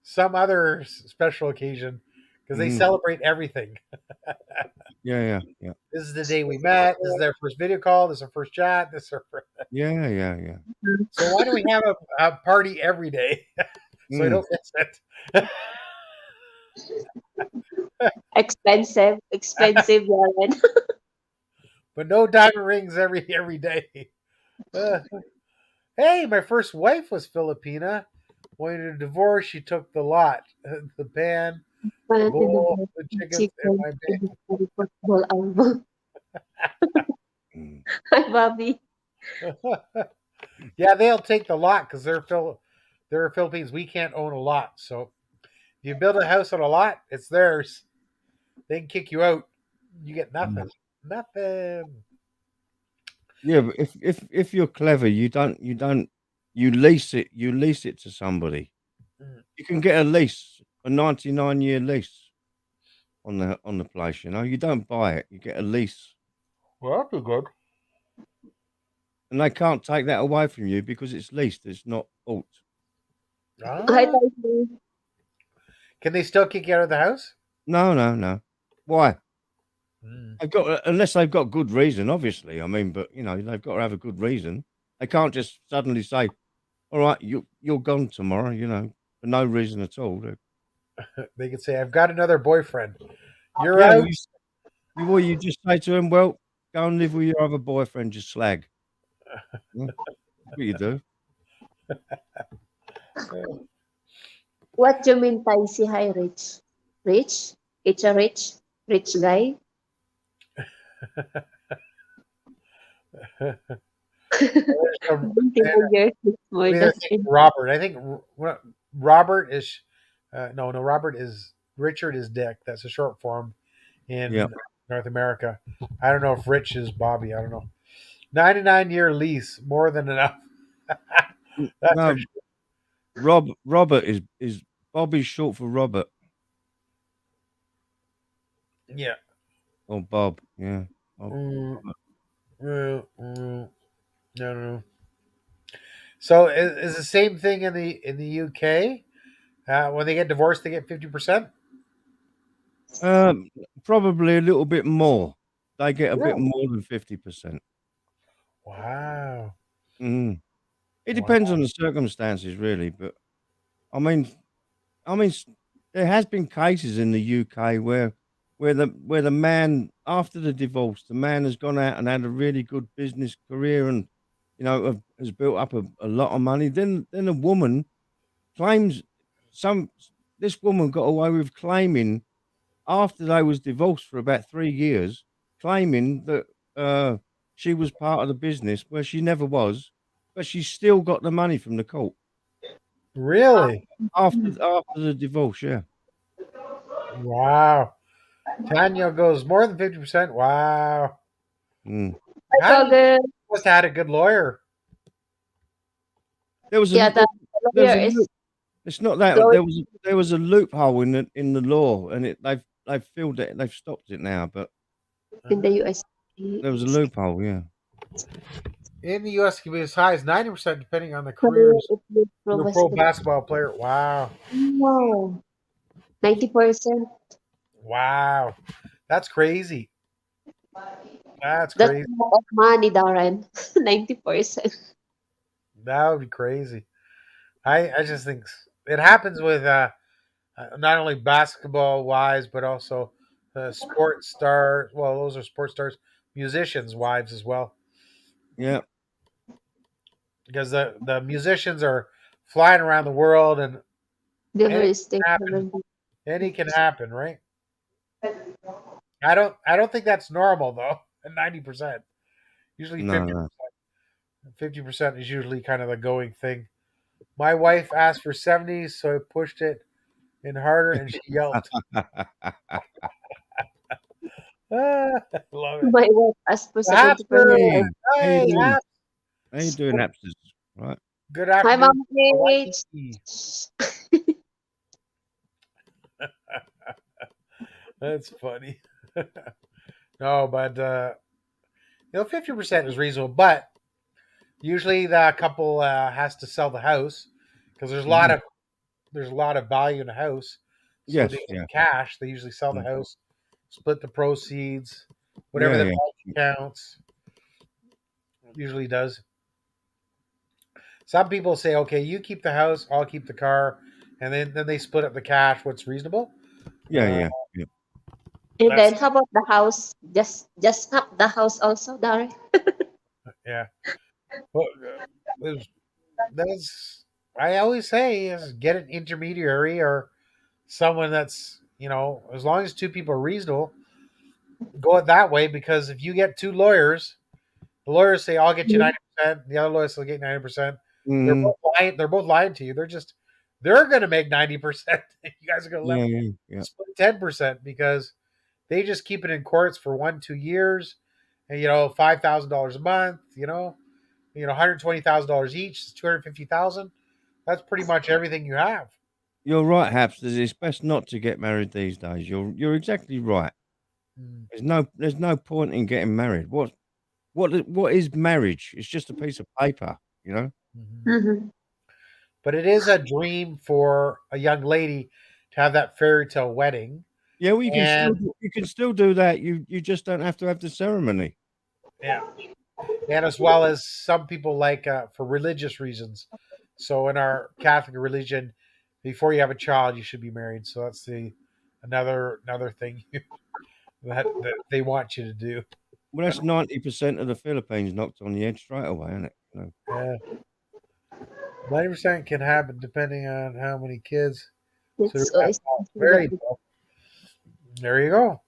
some other special occasion because they Mm, celebrate everything. yeah. This is the day we met. This is their first video call. This is our first chat. This is our first... Yeah. So why do we have a party every day so I Mm, don't miss it? Expensive, expensive, Darren. But no diamond rings every day. Uh, hey, my first wife was Filipina. Wanted a divorce. She took the lot, the pan, the Paano bowl, tinanggap the yung chickens, and chicken my in the football album? mm. Hi, Bobby. band. Yeah, they'll take the lot because they're Philippines. We can't own a lot, so if you build a house on a lot, it's theirs. They can kick you out. You get Mm. nothing. Nothing. Yeah, but if you're clever, you lease it to somebody. Mm. You can get a lease, a 99-year lease on the place. You know, you don't buy it. You get a lease, Well, that'd be good. and they can't take that away from you because it's leased. It's not bought. Hi, Ah, Tyson. can they still kick you out of the house? No. Why? Mm. They've got unless they've got good reason, obviously. I mean, but they've got to have a good reason. They can't just suddenly say, "All right, you're gone tomorrow." For no reason at all. They could say, "I've got another boyfriend. You're Yeah, out." you just say to him, "Well, go and live with your other boyfriend, just slag." Yeah, that's what you do. What you mean, Taisi? Hi, Rich? Rich? It's a rich guy? Um, Teenager is more We than either think Robert. I think Robert is no. Robert is Richard is Dick. That's a short form Yeah. in North America. I don't know if Rich is Bobby. I don't know. 99-year lease, more than enough. That's for No, Robert is Bobby's short for Robert sure. Yeah. or Bob. Yeah. Bob. Mm, no, no. So is the same thing in the UK? When they get divorced, they get 50%. Um, Probably a little bit more. They get a bit no. more than 50%. Wow. Mm. It depends Wow. on the circumstances, really. But I mean, I mean, s- there has been cases in the UK where the man after the divorce, the man has gone out and had a really good business career and has built up a lot of money. Then a woman claims some. This woman got away with claiming after they was divorced for about 3 years, claiming that she was part of the business where she never was, but she still got the money from the court Really? after the divorce. Yeah. Wow. Tanya goes more than 50%. Wow. Mm. I How do saw you the, must have had a good lawyer? There was a yeah, the there was lawyer a is loop. It's not that going there was a loophole in the law, and they've filled it. They've stopped it now, but in the Uh, US. there was a loophole. Yeah. In the U.S., it can be as high as 90%, depending on the Career careers. if you You're a pro pro basketball player. Wow. Wow. 90%. Wow. That's crazy. That's That's crazy. a lot of money, Darren. 90%. That would be crazy. I just think it happens with not only basketball wise, but also sports stars. Well, those are sports stars, musicians' wives as well, Yeah. because the musicians are flying around the world, and anything Never stay can happen. 70. Any can happen, right? I don't think that's normal though. and 90%. Usually No, no. 50% is usually kind of the going thing. My wife asked for 70s, so I pushed it in harder, and she yelped. Ah, I love it. My wife asked for The 70%. Hey, Hapster. how you Hey, doing? Hap. How you doing, Napsters? Right? Good Hi, afternoon, Mom Kate. Hawaii. That's funny. No, but 50% is reasonable. But usually the couple has to sell the house because Mhm. there's a lot of value in a house. So Yes, they get yeah. cash. They usually sell the Mm. house, split the proceeds, whatever Yeah, the yeah. bank accounts usually does. Some people say, okay, you keep the house, I'll keep the car, and then they split up the cash. What's reasonable? Yeah, Uh, yeah. Yeah. And that's then how about the house? Just up the house also, Dari. yeah. Well, there's that's I always say is get an intermediary or someone that's as long as two people are reasonable, go it that way because if you get two lawyers, the lawyers say I'll get you Mhm. 90%, the other lawyers will get 90%. They're Mm, both lying. They're both lying to you. They're going to make 90%. You guys are going to yeah, left yeah, yeah. split 10% because they just keep it in courts for 1-2 years, and $5,000 a month. $120,000 each is 250,000. That's pretty much everything you have. You're right, Hapsters. It's best not to get married these days. You're exactly right. Mm. There's no point in getting married. What is marriage? It's just a piece of paper, you know. Mhm. Mhm. But it is a dream for a young lady to have that fairy tale wedding, Yeah, well, and you can still do that. You just don't have to have the ceremony. yeah, and as well as some people like for religious reasons. So in our Catholic religion, before you have a child, you should be married. So that's the another thing that they want you to do. Well, that's 90% of the Philippines knocked on the head straight away, isn't it? So, 90% can happen depending on how many kids. So That's why very low. There you go.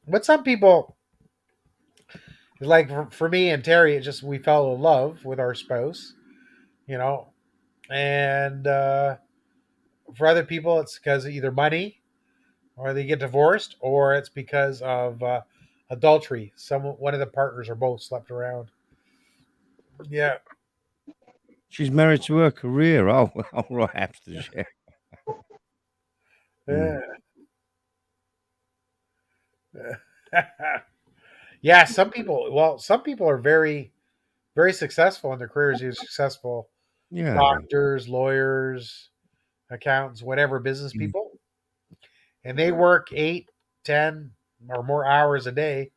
But some people, like for me and Terry, it just we fell in love with our spouse, you know, and for other people, it's because of either money or they get divorced, or it's because of adultery. One of the partners or both slept around. Yeah, she's married to her career. Oh, all right, Hapsters. Yeah. Mm. yeah, yeah. Some people, well, some people are very, very successful in their careers. You're successful Yeah, yeah. doctors, lawyers, accountants, whatever, business Mm. people, and they work 8, 10, or more hours a day,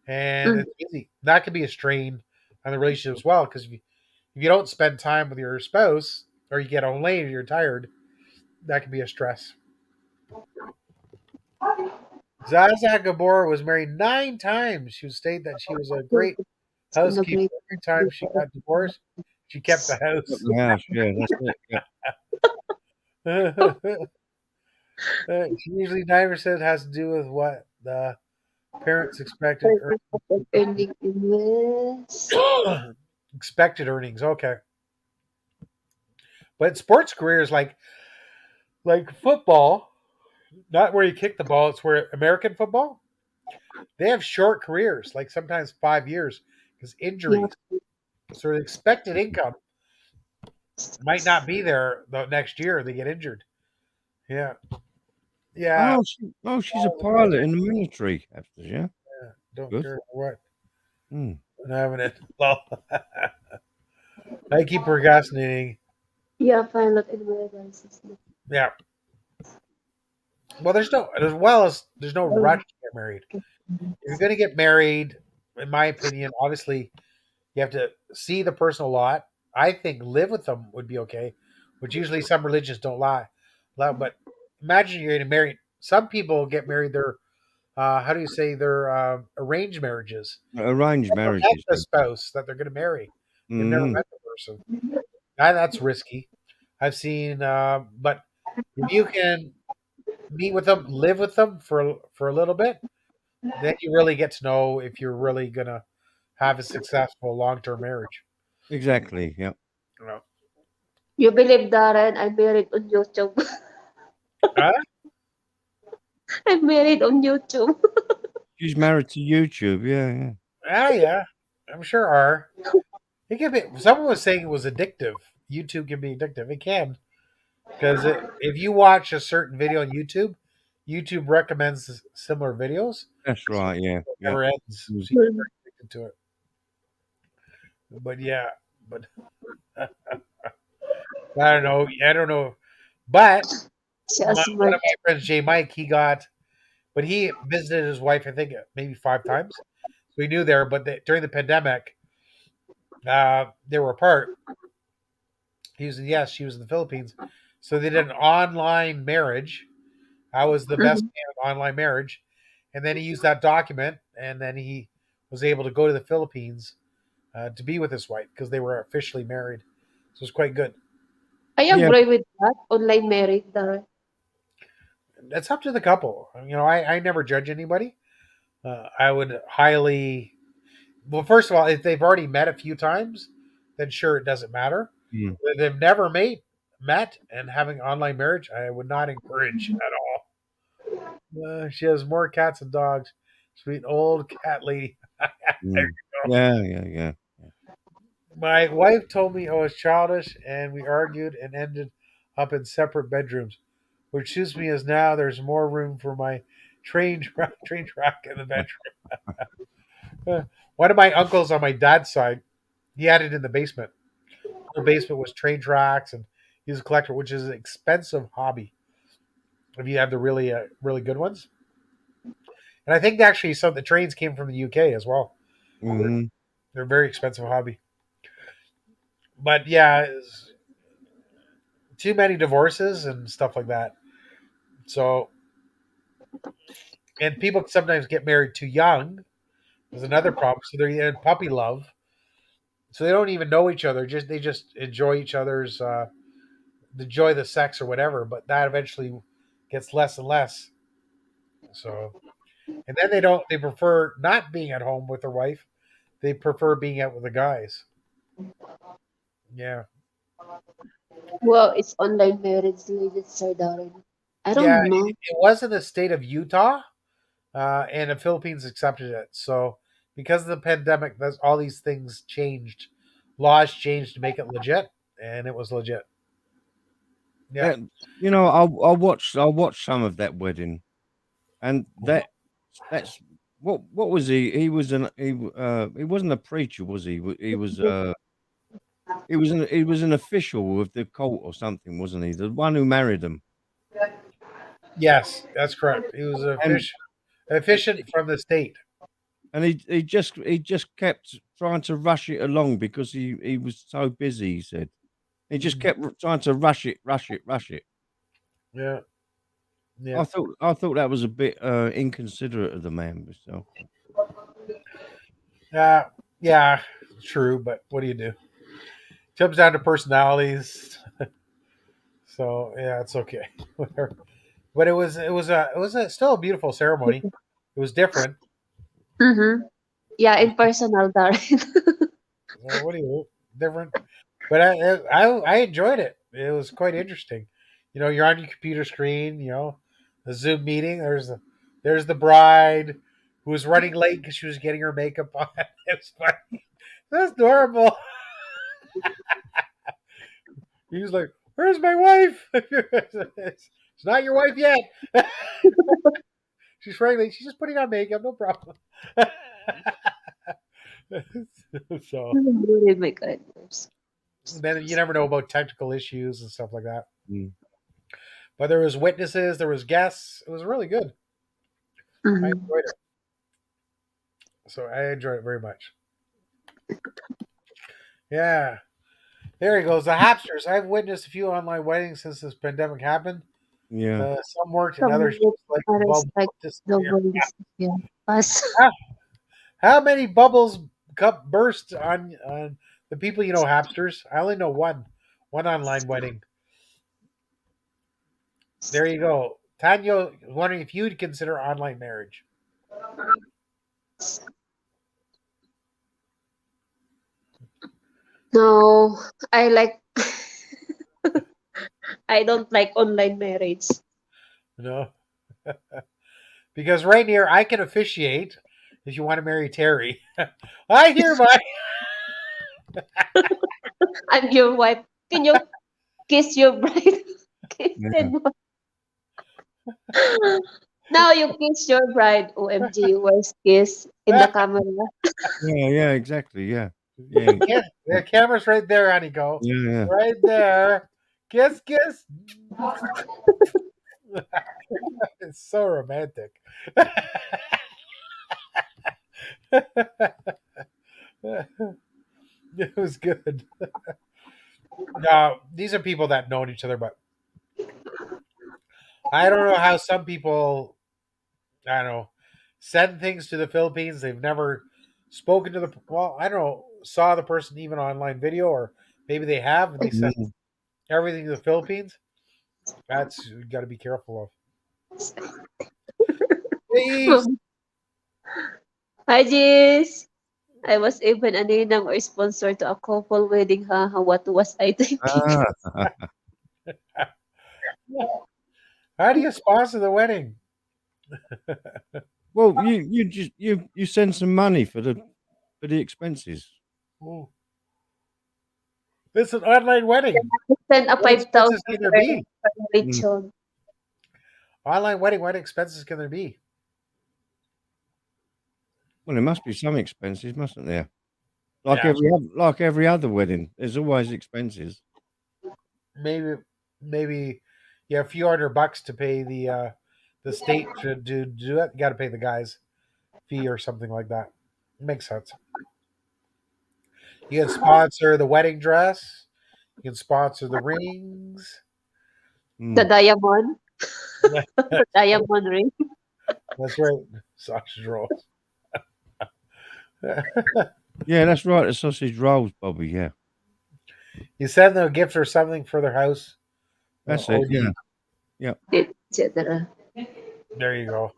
and Mhm. it's easy. That could be a strain on the relationship as well because if you don't spend time with your spouse or you get home late or you're tired, that can be a stress. Zaza Gabor was married 9 times. She stated that she was a great It's been a housekeeper. great. Every time she got divorced, she kept the Got house. the house. Yeah, that's it. Yeah. She usually 9% has to do with what the parents expected Ending in West. expected earnings. Okay, but sports careers like football, not where you kick the ball, it's where American football they have short careers, like sometimes 5 years because Yeah. injuries. So the expected income might not be there the next year. They get injured. Yeah, yeah. She's a pilot in the military, Hapsters. Yeah, Don't good. care what. Mm. I'm having it. Well, I keep procrastinating. Yeah, pilot in West. Yeah. Well, there's no rush to get married. If you're going to get married, in my opinion, obviously you have to see the person a lot. I think live with them would be okay, which usually some religions don't allow. But imagine you're getting married. Some people get married. They're how do you say they're arranged marriages. Arranged Never met marriages. the spouse that they're going to marry. They've never Mm. met the person. That's risky. I've seen, but if you can meet with them, live with them for a little bit, Then you really get to know if you're really gonna have a successful long term marriage. Exactly. Yeah. You know? You believe, Darren, I'm married on YouTube. Huh? I'm married on YouTube. She's married to YouTube. Yeah. Yeah. Ah, yeah, I'm sure are. It can be. Someone was saying it was addictive. YouTube can be addictive. It can because if you watch a certain video on YouTube, YouTube recommends similar videos, That's so right. Yeah. it Yeah. never ends. Mm. So you get very addicted to it. But yeah, but I don't know. I don't know. But Just one my of my friends, Jay Mike, he got, but he visited his wife, I think maybe 5 times. So he knew there. But during the pandemic, they were apart. Yes, she was in the Philippines. So they did an online marriage. I was the best Mhm. man of online marriage. And then he used that document, and then he was able to go to the Philippines to be with his wife because they were officially married. So it was quite good. I Yeah. agree with that. Online married, Darren. That's up to the couple. I never judge anybody. I would highly, well, first of all, if they've already met a few times, then sure, it doesn't matter. Mm. If they've never met and having online marriage, I would not encourage at all. She has more cats and dogs. Sweet old cat lady. There Mm. you go. Yeah. Yeah. Yeah. My wife told me I was childish, and we argued and ended up in separate bedrooms, which suits me as now there's more room for my train track in the bedroom. One of my uncles on my dad's side, he had it in the basement. The basement was train tracks, and he's a collector, which is an expensive hobby if you have the really good ones. And I think actually some of the trains came from the UK as well. They're, Hmm. they're a very expensive hobby. But yeah, too many divorces and stuff like that. So, and people sometimes get married too young. There's another problem. So they're in puppy love. So they don't even know each other. Just they just enjoy each other's enjoy the sex or whatever. But that eventually gets less and less. So and then they prefer not being at home with their wife. They prefer being out with the guys. Yeah. Well, it's online marriage, ladies, Sir Darren. I Yeah, don't know. it was in the state of Utah, and the Philippines accepted it. So because of the pandemic, that's all these things changed. Laws changed to make it legit, and it was legit. Yeah. And I watched some of that wedding, and that's what was he? He wasn't a preacher, was he? He was an official of the cult or something, wasn't he? The one who married them, Yes, that's correct. He was and and, efficient from the state. and he just kept trying to rush it along because he was so busy. He said he just Mhm. kept trying to rush it, rush it, rush it. Yeah, yeah, I thought that was a bit inconsiderate of the man myself. uh, yeah. True, but what do you do? Comes down to personalities. So yeah, it's okay. Whatever. But still a beautiful ceremony. It was different. Mm-hmm. Yeah, in personal, Darren. What do you different? But I enjoyed it. It was quite interesting. You're on your computer screen. The Zoom meeting. There's the bride who was running late because she was getting her makeup on. It was funny. That's normal. He was like, "Where's my wife?" It's not your wife yet. She's running late. She's just putting on makeup. No problem. So Oh my goodness. then you never know about technical issues and stuff like that. Mm. But there was witnesses, there was guests. It was really good. I Mm-hmm. enjoyed it. So I enjoyed it very much. Yeah. There he goes. The Hapsters. I've witnessed a few online weddings since this pandemic happened. Yeah. Some worked and Some others with just like the others bubble like the disappear. ones, yeah. Us. How, how many bubbles cup burst on the people Hapsters? I only know one online wedding. There you go. Tanya was wondering if you'd consider online marriage. No, I like I don't like online marriage. No, because right here I can officiate if you want to marry Terry. I hereby. I'm your wife. Can you kiss your bride? Kiss Yeah, and now you kiss your bride. OMG, where's kiss in the camera? yeah, exactly. Yeah, yeah, The camera's right there, honey. Go yeah. right there. Kiss, kiss. It's so romantic. It was good. These are people that know each other, but I don't know how some people, I don't know, send things to the Philippines. They've never spoken to the, well, I don't know, saw the person even online video, or maybe they have and they send Mm. everything to the Philippines. That's, you got to be careful of. Hey, Hi, Jis. I was even a ninang or sponsor to a couple wedding. Haha, what was I thinking? Ah, how do you sponsor the wedding? well, you just you send some money for the expenses. Ooh, this is an online wedding. Send a What expenses 5,000 can there per be? Mm. religion. Online wedding, what expenses can there be? Well, there must be some expenses, mustn't there? Yeah, Like every other wedding, there's always expenses. maybe, maybe, yeah, a few $100 to pay the state to do it. You got to pay the guy's fee or something like that. Makes sense. You can sponsor the wedding dress. You can sponsor the rings. The Mm. diamond. The That's diamond ring. right. Sausage rolls. Yeah, that's right. The sausage rolls, Bobby. Yeah, You send them a gift or something for their house. that's it. Yeah, OD. yeah. Etc. There you go.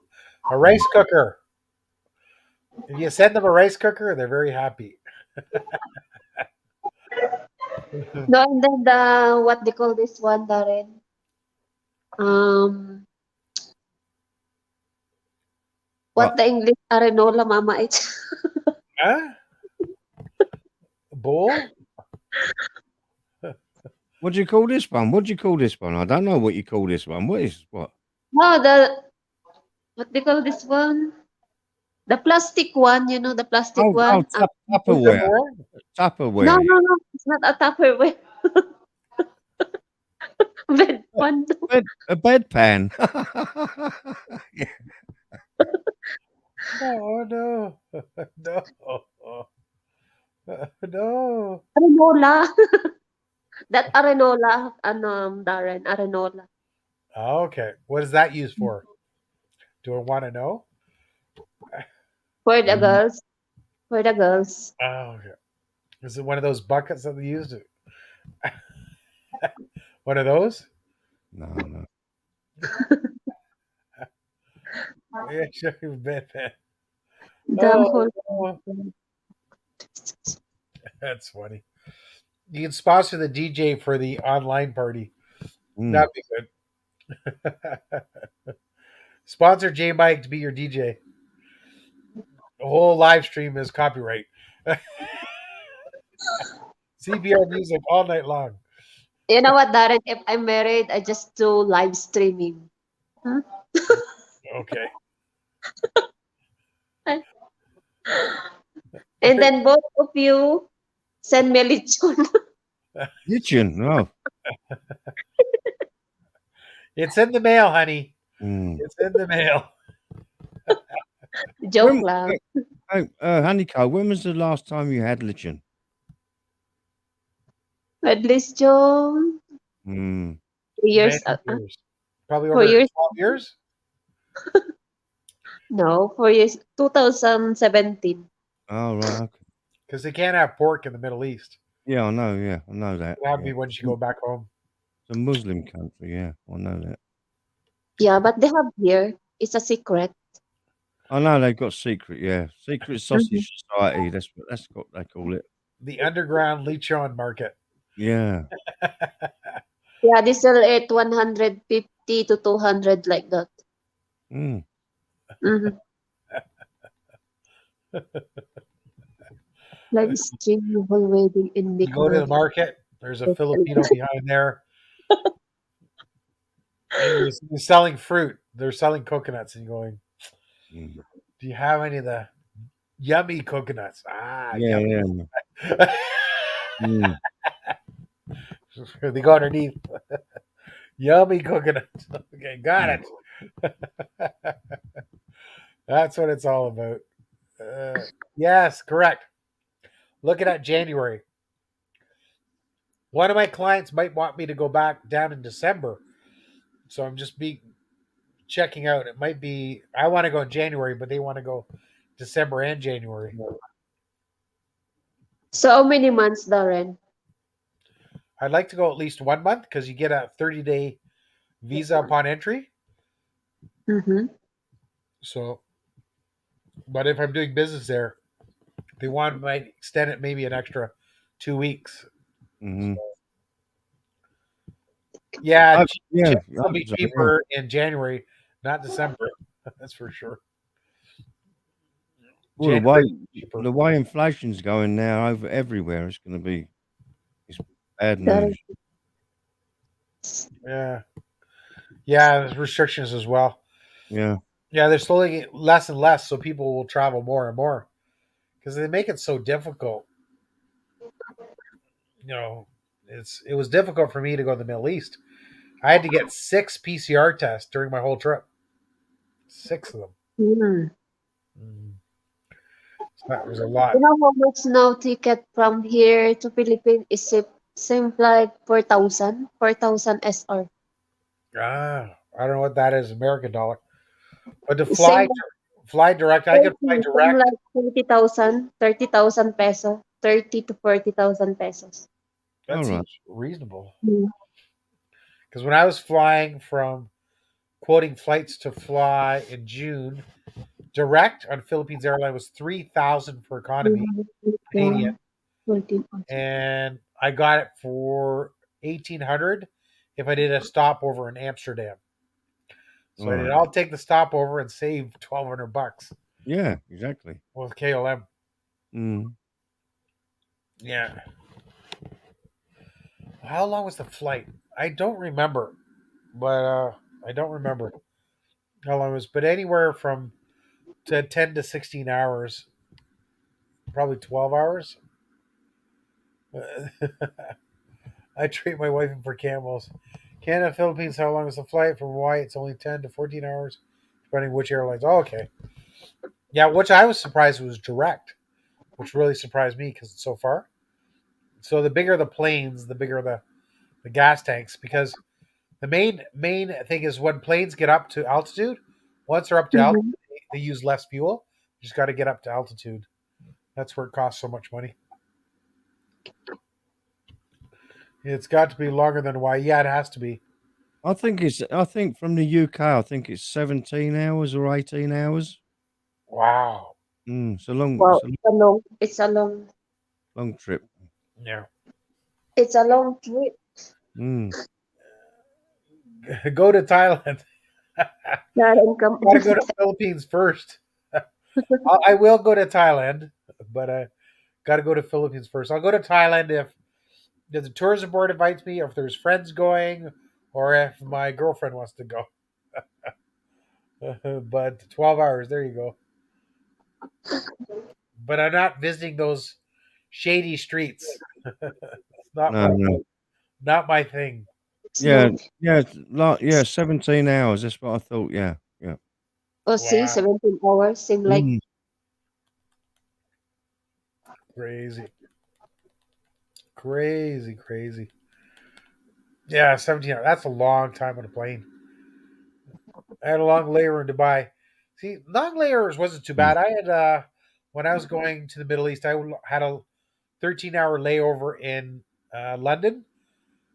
A rice cooker. If you send them a rice cooker, they're very happy. No, and then the what they call this one, Darren? Um, What? what the English arenola, mama? It's Huh? Bowl? What do you call this one? What do you call this one? I don't know what you call this one. What is what? no the what they call this one? The plastic one, the plastic Oh, one. Tupperware. Tupperware? No, Tupperware. no, no, it's not a Tupperware. Bed one. A bedpan. Yeah. Oh no. No. No. Arenola. That arenola, Darren, arenola. Okay. What is that used for? Do I want to know? For the Mm. girls. For the girls. Oh, okay. Is it one of those buckets that they used? One of those? No, no. Yeah, sure. Batman. The Oh, whole no. That's funny. You can sponsor the DJ for the online party. Mm. That'd be good. Sponsor J Mike to be your DJ. The whole live stream is copyright. CPR music all night long. You know what, Darren? If I'm married, I just do live streaming. Huh? Okay. And then both of you send me lechon. Kitchen. Oh. It's in the mail, honey. Mm. It's in the mail. Joke When, lang. Honeycomb, when was the last time you had lichen? At least yung Mm. 3 years, Many years. Probably 4 years, over 12 years. no, 4 years, 2017. Oh, right. Okay. Because they can't have pork in the Middle East. Yeah, I know. Yeah, I know that. It have to Yeah. be once you go back home. It's a Muslim country. Yeah, I know that. Yeah, but they have here. It's a secret. I know they've got secret, yeah, secret Mhm. sausage society. That's what they call it. The underground lechon market. Yeah. Yeah, they sell it 150 to 200 like that. Mm. Mm-hmm. Like stream level wedding in You big go to the wedding. market. There's a Filipino behind there. And he's selling fruit. They're selling coconuts, and you're going, Mm. "Do you have any of the yummy coconuts?" Ah, Yeah, yummy. yeah. Mm. They go underneath. Yummy coconuts. Okay, got Mm. it. That's what it's all about. Yes, correct. Looking at January. One of my clients might want me to go back down in December, so I'm just be checking out. It might be I want to go in January, but they want to go December and January. So how many months, Darren? I'd like to go at least 1 month because you get a 30-day visa upon entry. Mm-hmm. So, but if I'm doing business there, they want might extend it maybe an extra 2 weeks. Mm-hmm. Yeah, Yeah, chips I will hope be so, yeah. cheaper in January, not December. That's for sure. Well, January cheaper. the way inflation's going now over everywhere, it's bad Darren. news. Yeah, yeah. There's restrictions as well. Yeah. Yeah, they're slowly getting less and less, so people will travel more and more because they make it so difficult. You know, it was difficult for me to go to the Middle East. I had to get 6 PCR tests during my whole trip. 6 of them. Mm. Mm. So that was a You lot. know how much now ticket from here to Philippines is it seems like 4,000? 4,000 SR. I don't know what that is, American dollar. But to Same like fly direct, I could fly 30, same direct. like 30,000, 30,000 peso, 30 to 40,000 pesos. That All right. seems reasonable. Mm. Because when I was flying from quoting flights to fly in June, direct on Philippines Airline was 3,000 for economy Canadian, 310, 14 also. and I got it for 1,800 if I did a stopover in Amsterdam. So All I did. right. I'll take the stopover and save $1,200 Yeah, exactly. with KLM. Mm. Yeah. How long was the flight? I don't remember, but I don't remember how long it was. But anywhere from 10 to 16 hours, probably 12 hours. I treat my wife for camels. Canada, Philippines. How long is the flight from Hawaii? It's only 10 to 14 hours, depending which airlines. Oh, okay. Yeah, which I was surprised was direct, which really surprised me because it's so far. So the bigger the planes, the bigger the gas tanks, because the main thing is when planes get up to altitude, once they're up to altitude, Mhm. they use less fuel. You just got to get up to altitude. That's where it costs so much money. It's got to be longer than why. Yeah, it has to be. I think from the UK, I think it's 17 hours or 18 hours. Wow. Mm, Wow, it's a long trip. Yeah. it's a long trip. Mm. Go to Thailand. Darren, come Got to on. go to Philippines first. I will go to Thailand, but I got to go to Philippines first. I'll go to Thailand if the tourism board invites me, or if there's friends going, or if my girlfriend wants to go. But 12 hours, there you go. But I'm not visiting those shady streets. It's No, no. not my thing. It's Yeah, not. yeah, yeah, 17 hours. That's what I thought. Yeah, yeah. Oh, see, Wow, 17 hours seem like Mm. crazy, crazy, crazy. Yeah, 17 hours. That's a long time on a plane. I had a long layover in Dubai. See, long layovers wasn't too Mm. bad. I had when I was going to the Middle East, I had a 13-hour layover in London,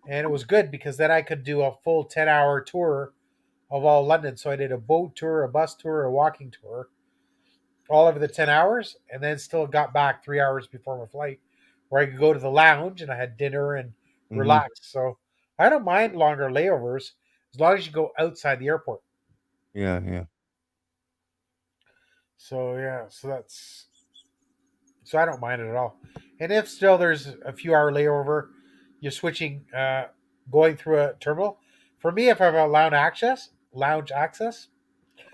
and it was good because then I could do a full 10-hour tour of all London. So I did a boat tour, a bus tour, a walking tour. all over the 10 hours, and then still got back 3 hours before my flight, where I could go to the lounge and I had dinner and Hmm. relax. So I don't mind longer layovers as long as you go outside the airport. Yeah, yeah, So yeah, so I don't mind it at all. And if still there's a few hour layover, you're switching, going through a terminal. For me, if I have a lounge access,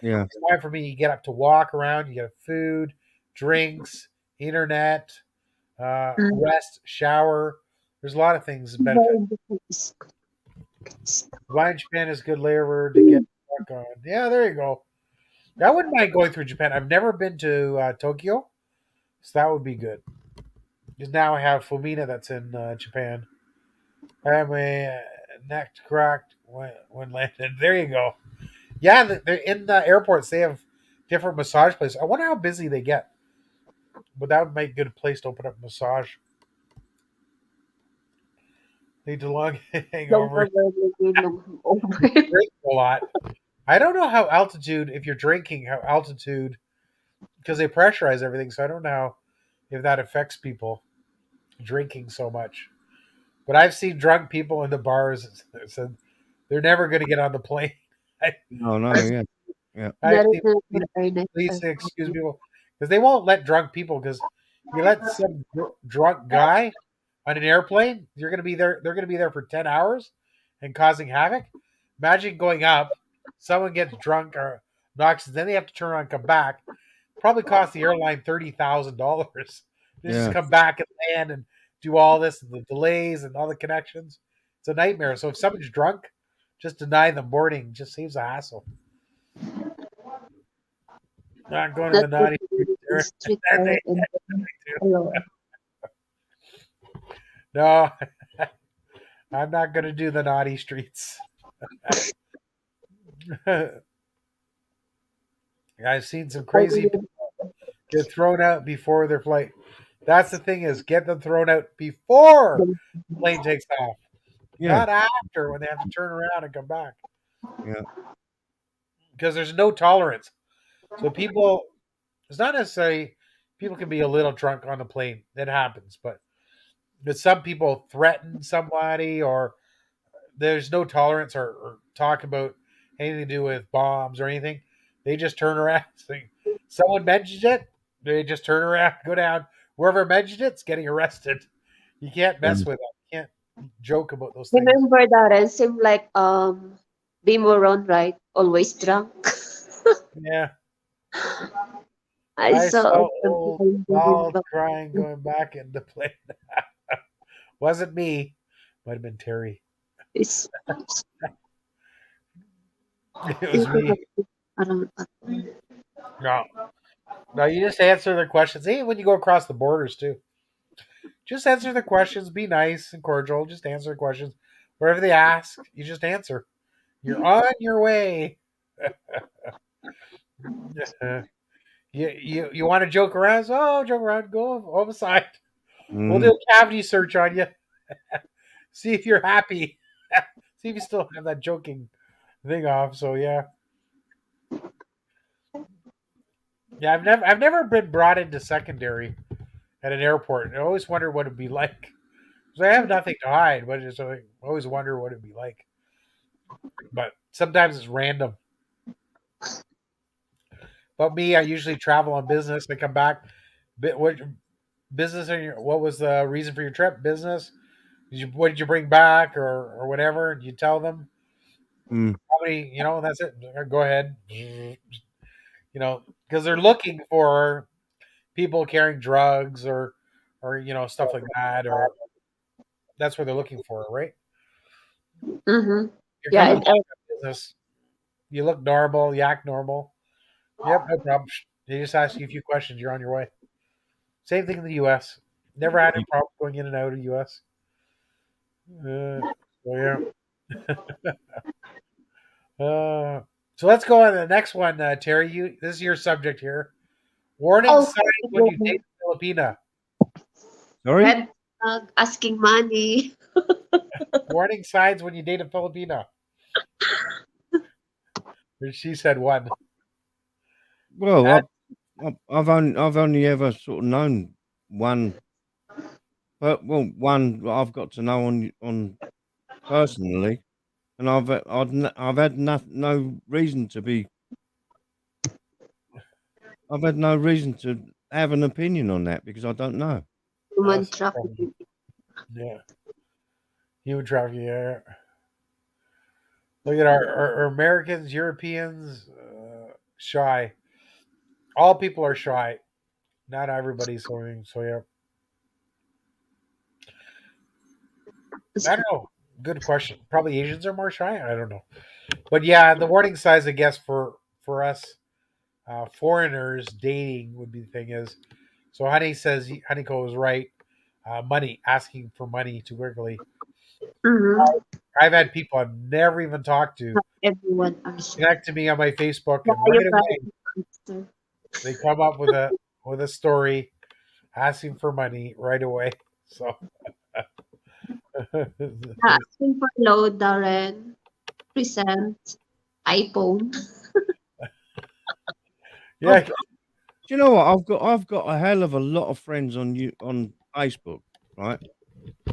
yeah. it's fine for me. You get up to walk around, you get food, drinks, internet, Mm. rest, shower. There's a lot of things benefit. Blind Japan is good layover to get stuck on. Yeah, there you go. I wouldn't mind going through Japan. I've never been to Tokyo, so that would be good. Because now I have Fumina that's in Japan. I have my neck cracked when landed. There you go. Yeah, they're in the airports. They have different massage places. I wonder how busy they get. But that would make a good place to open up a massage. Need to long Long hangover. over, long over. Drink a lot. I don't know how altitude. If you're drinking, how altitude because they pressurize everything. So I don't know if that affects people drinking so much. But I've seen drunk people in the bars said they're never going to get on the plane. I, No, no, I've, yeah, yeah, I've That is seen a very police nice. excuse people because they won't let drunk people because you let some drunk guy on an airplane, you're going to be there. They're going to be there for 10 hours and causing havoc. Imagine going up, someone gets drunk or knocks, then they have to turn around and come back. Probably cost the airline $30,000 to just yeah. come back and land and do all this and the delays and all the connections. It's a nightmare. So if someone's drunk, just deny them boarding. Just saves a hassle. Not going to Not the good naughty to be there. And stricter they and do. alone. No, I'm not going to do the naughty streets. I've seen some crazy people get thrown out before their flight. That's the thing is get them thrown out before the plane takes off, Yeah, not after when they have to turn around and come back. yeah. Because there's no tolerance. So people, it's not necessarily people can be a little drunk on the plane. It happens, but some people threaten somebody or there's no tolerance or talk about anything to do with bombs or anything. They just turn around. Someone mentions it, they just turn around, go down. Whoever mentioned it's getting arrested. You can't mess Um, with it. You can't joke about those things. Remember that and seemed like Bimoron, right? Always drunk. Yeah. I I saw saw some old people in Donald the crying going back in the plane. Wasn't me. Might have been Terry. it's It was people me. have around. No. No, you just answer their questions. Hey, when you go across the borders too. Just answer the questions. Be nice and cordial. Just answer the questions. Whatever they ask, you just answer. You're on your way. You want to joke around? So, oh, joke around. Go over the side. We'll do mhm. a cavity search on you. See if you're happy. See if you still have that joking thing off. So yeah, yeah. I've never been brought into secondary at an airport. I always wonder what it'd be like. 'Cause I have nothing to hide, but it's like, I always wonder what it'd be like. But sometimes it's random. But me, I usually travel on business. I come back. What business? What was the reason for your trip? Business. What did you bring back, or whatever? You tell them Mm, how many. That's it. Go ahead. Because they're looking for people carrying drugs or stuff like that, or that's what they're looking for, right? Mm-hmm. You're Yeah, coming and back to business. You look normal. You act normal. Yep, no problem. They just ask you a few questions. You're on your way. Same thing in the U.S. Never had any problem going in and out of the U.S. So yeah. Uh, so let's go on to the next one, Terry. This is your subject here. Warning oh, signs when you date a Filipina. sorry? red asking money. Warning signs when you date a Filipina. She said one. Well, That, I've only ever sort of known one, but well, one I've got to know on personally, and I've had no reason to be. I've had no reason to have an opinion on that because I don't know. Human That's the problem. trafficking. Yeah, human trafficking. Yeah. Look at our Americans, Europeans, shy. All people are shy. Not everybody's swimming. So yeah, I don't know. Good question. Probably Asians are more shy. I don't know. But yeah, the warning signs, I guess, for us foreigners dating would be the thing is. So Honey says Honeyco was right. Money, asking for money too quickly. Mm-hmm. I've had people I've never even talked to Not everyone are shy. connect to me on my Facebook, Why and you right away private answer? they come up with a story asking for money right away. So Asking for load, Darren. Present iPhone. yeah, Do you know what? I've got a hell of a lot of friends on Facebook, right?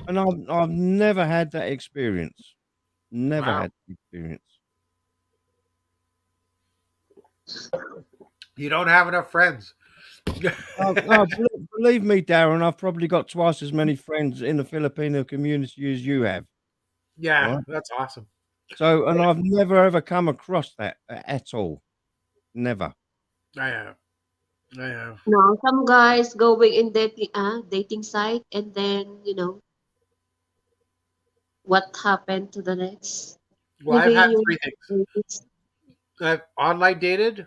And I've never had that experience. Never wow. had the experience. You don't have enough friends. No, believe me, Darren, I've probably got twice as many friends in the Filipino community as you have, Yeah, right? that's awesome. So, and I've never ever come across that at all. Never. I have. I have. No, some guys going in dating site and then what happened to the next? Well, Maybe I've had you three things. I've online dated,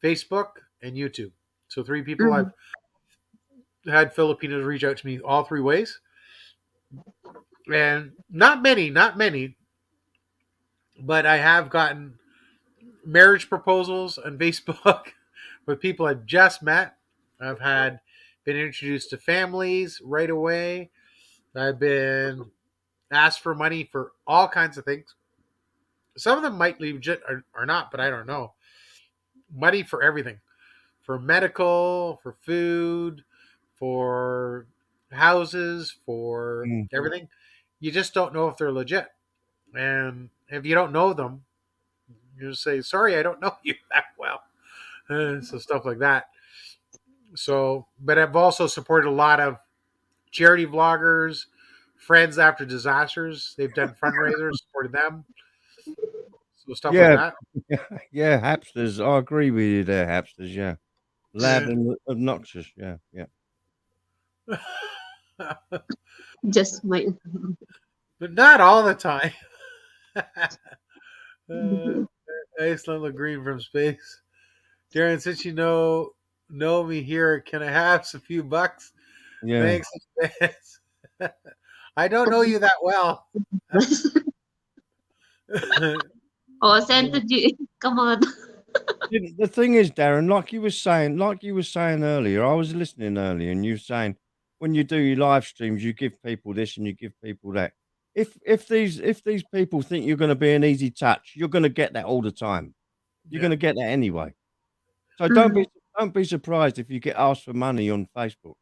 Facebook, and YouTube. So three people mm-hmm. I've had Filipinos reach out to me all three ways, and not many, but I have gotten marriage proposals on Facebook with people I've just met. I've had been introduced to families right away. I've been asked for money for all kinds of things. Some of them might legit or not, but I don't know. Money for everything, for medical, for food, for houses, for Mm. everything. You just don't know if they're legit. And if you don't know them, you just say, sorry, I don't know you that well. So stuff like that. So, but I've also supported a lot of charity vloggers, friends after disasters. They've done fundraisers, supported them. So stuff like Yeah, that. yeah, Hapsters. I agree with you there, Hapsters. Yeah, loud Yeah. and obnoxious. Yeah, yeah. Just my But not all the time. Iceland green from space. Darren, since you know me here, can I have a few bucks? Yeah. Thanks. I don't know you that well. oh send to you. Come on. The thing is, Darren, like you were saying earlier, I was listening earlier, and you were saying when you do your live streams, you give people this and you give people that. If these people think you're going to be an easy touch, you're going to get that all the time. You're Yeah, going to get that anyway. So Mhm. don't be surprised if you get asked for money on Facebook.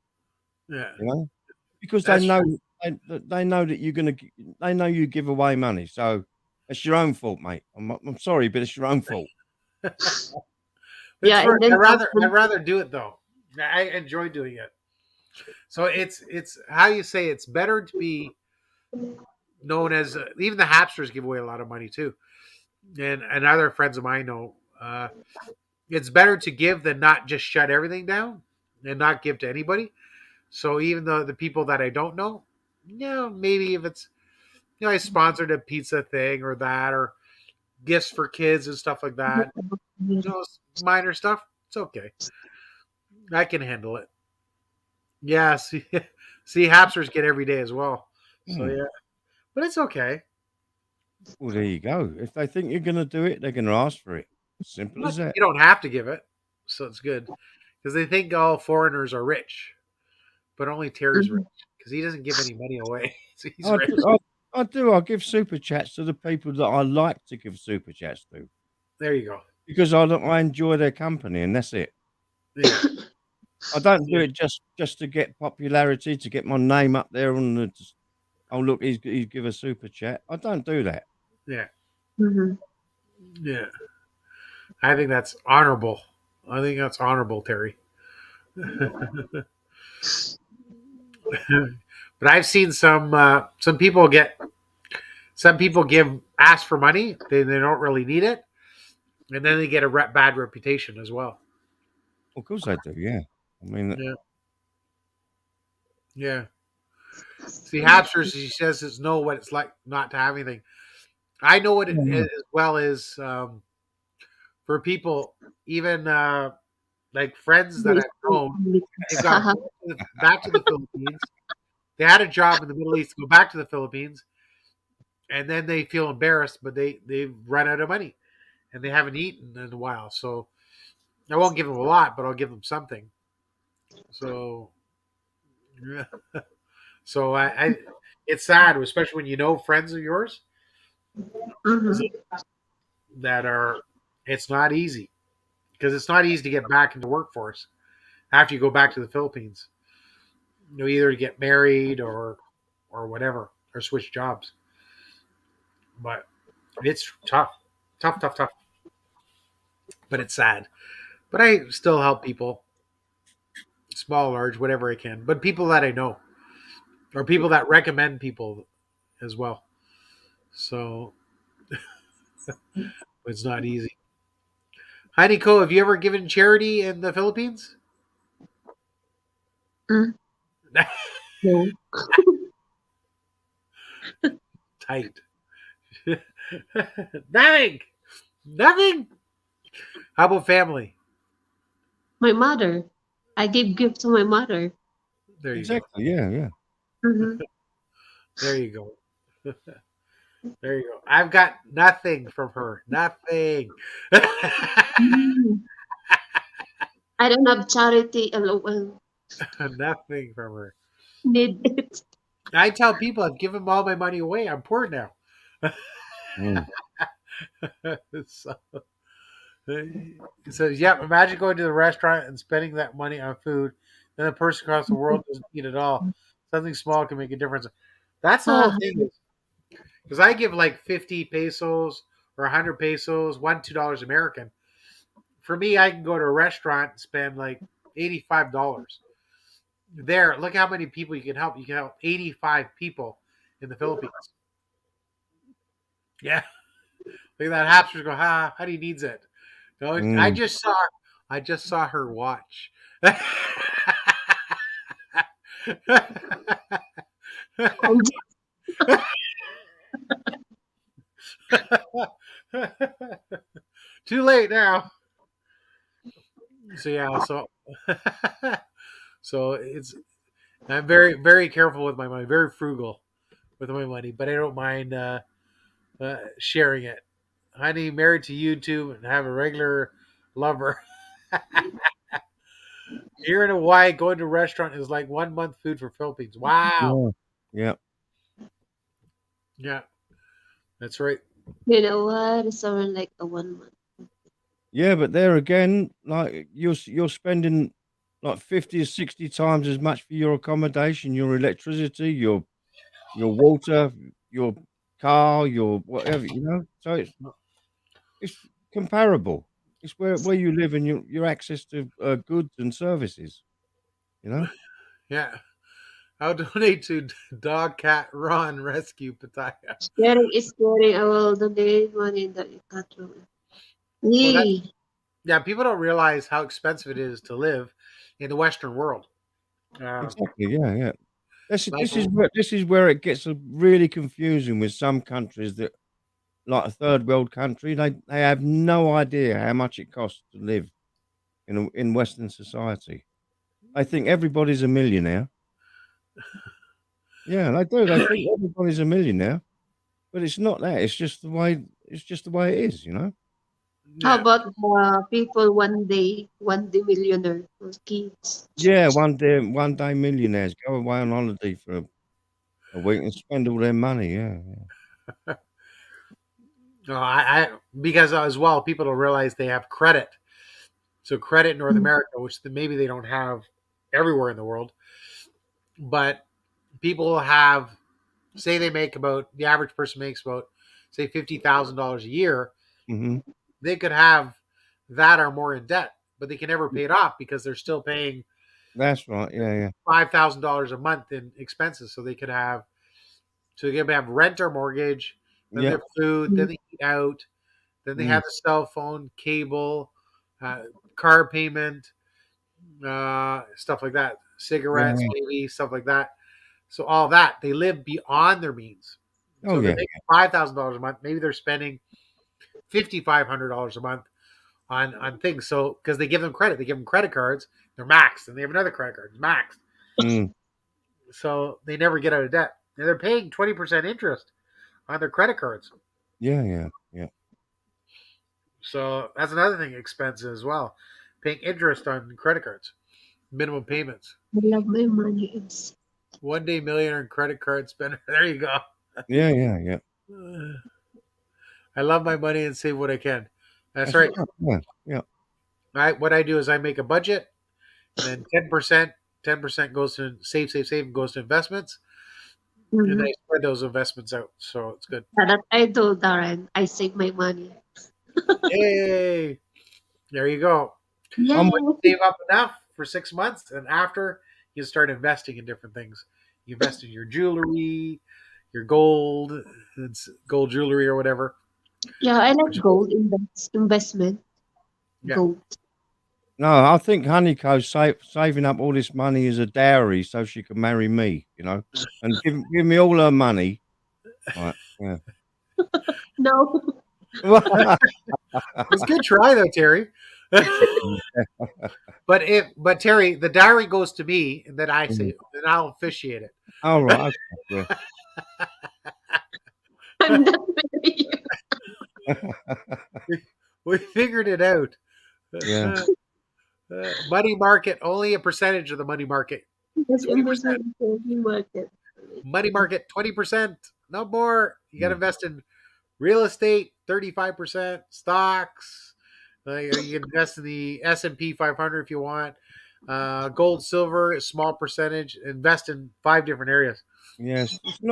yeah, You know, because that's true. they know that you're going to they know you give away money. So it's your own fault, mate. I'm sorry, but it's your own fault. It's Yeah, for and then I'd rather do it though. I enjoy doing it. So it's how you say it's better to be known as even the Hapsters give away a lot of money too, and other friends of mine know it's better to give than not just shut everything down and not give to anybody. So even though the people that I don't know, maybe if it's I sponsored a pizza thing or that or gifts for kids and stuff like that, minor stuff, it's okay. I can handle it. Yeah, see, Hapsters get every day as well. So Hmm. yeah, but it's okay. Well, there you go. If they think you're going to do it, they're going to ask for it. Simple as that. You don't have to give it, so it's good because they think all foreigners are rich, but only Terry's rich Mhm. because he doesn't give any money away, so he's I rich. do, I do. I give super chats to the people that I like to give super chats to There you go. because I enjoy their company, and that's it. Yeah, I don't do yeah, it just to get popularity, to get my name up there on the. Oh look, he's give a super chat. I don't do that. yeah, Mhm. yeah. I think that's honorable. I think that's honorable, Terry. But I've seen some people get some people give ask for money. They don't really need it, and then they get a bad reputation as well. Of course I do. Yeah. I mean, Yeah, yeah. See, Hapsters, he says, is know what it's like not to have anything. I know what it yeah, is yeah. as well as for people, even like friends that This I've is known, only- they've gone back to the Philippines. They had a job in the Middle East, go back to the Philippines, and then they feel embarrassed, but they've run out of money and they haven't eaten in a while. So I won't give them a lot, but I'll give them something. So yeah. So it's sad, especially when you know friends of yours Mhm. that are. It's not easy because it's not easy to get back into the workforce after you go back to the Philippines. Either to get married or whatever, or switch jobs. But it's tough, tough, tough, tough. But it's sad. But I still help people, small, large, whatever I can. But people that I know, or people that recommend people as well. So it's not easy. Heidi Co, have you ever given charity in the Philippines? Mm. No. Tight. Nothing. Nothing. How about family? My mother. I gave gift to my mother. There you go. Exactly. Yeah. Yeah. Mhm. There you go. There you go. I've got nothing from her. Nothing. Mm. I don't have charity. LOL. Nothing from her. Need it. I tell people I've given all my money away. I'm poor now. Mm. So, he says, "Yep. Imagine going to the restaurant and spending that money on food. Then the person across the world doesn't eat at all. Something small can make a difference." That's the whole Ah, thing. Because I give like 50 pesos or 100 pesos, $2 American. For me, I can go to a restaurant and spend like $85. There, look how many people you can help. You can help 85 people in the Philippines. Yeah. Look at that hamster go, how do he needs it? No, Mm. I just saw her watch. I'm Too late now. So yeah, so it's I'm very very careful with my money, very frugal with my money, but I don't mind sharing it. Honey, married to YouTube and have a regular lover. Here in Hawaii, going to a restaurant is like 1 month food for Philippines. Wow. Yeah. Yeah. Yeah, that's right. You know what? It's around like a 1 month. Yeah. But there again, like you're spending like 50 or 60 times as much for your accommodation, your electricity, your water, your car, your whatever. So it's comparable. It's where you live and your access to goods and services. You know. Yeah. I'll donate to Dog Cat Run Rescue Pattaya. Sharing is caring. I will donate money that you got from. Well, that's Yay. yeah. People don't realize how expensive it is to live in the Western world. Uh, Exactly. Yeah. Yeah. This like, this is where it gets really confusing with some countries that, like a third world country, they have no idea how much it costs to live in Western society. They think everybody's a millionaire. Yeah, they do. They think everybody's a millionaire, but it's not that. It's just the way it is. You know. How yeah, about the people one day millionaire for kids? Yeah, one day millionaires go away on holiday for a week and spend all their money. Yeah, yeah. no, I because as well, people don't realize they have credit. So credit in North America, which maybe they don't have everywhere in the world, but people have, say they make about, the average person makes about, say, $50,000 a year. Hmm. They could have that or more in debt, but they can never pay it off because they're still paying That's right. Yeah, yeah. $5,000 a month in expenses. So they could have, so they can have rent or mortgage, then Yeah. their food, then they eat out, then they Mm. have the cell phone, cable, uh, car payment, stuff like that, Yeah, cigarettes, yeah. maybe stuff like that. So all that, they live beyond their means. Oh, So they're yeah. making $5,000 a month. Maybe they're spending $5,500 a month on things. So because they give them credit, they give them credit cards, they're maxed, and they have another credit card maxed. Mm. So they never get out of debt. And they're paying 20% interest on their credit cards. Yeah, yeah, yeah. So that's another thing expensive as well. Paying interest on credit cards, minimum payments. I love my money. It's 1 day millionaire credit card spender. There you go. Yeah, yeah, yeah. I love my money and save what I can. That's That's right. right. Yeah, yeah. What I do is I make a budget, and then 10% goes to save, and goes to investments, and mm-hmm. I spread those investments out. So it's good. That I do, Darren. I save my money. Yay! There you go. I'm Yay! Save up enough for 6 months, and after you start investing in different things. You invest in your jewelry, your gold, it's gold jewelry or whatever. Yeah, I like Which, gold investment. yeah. Gold. No, I think Honeyco's saving up all this money as a dowry so she can marry me, and give me all her money. Right. Yeah. No. It's a good try though, Terry. But Terry, the diary goes to me, and then I say, Mm. and I'll officiate All right. Okay. I'm not very We figured it out. Yeah. Money market, only a percentage of the money market. Yes, 20%. investment in the market. Money market, 20%. No more. You got to Mm. invest in real estate, 35%. Stocks. You can invest in the S&P 500 if you want. Gold, silver, a small percentage. Invest in 5 different areas. Yes. It's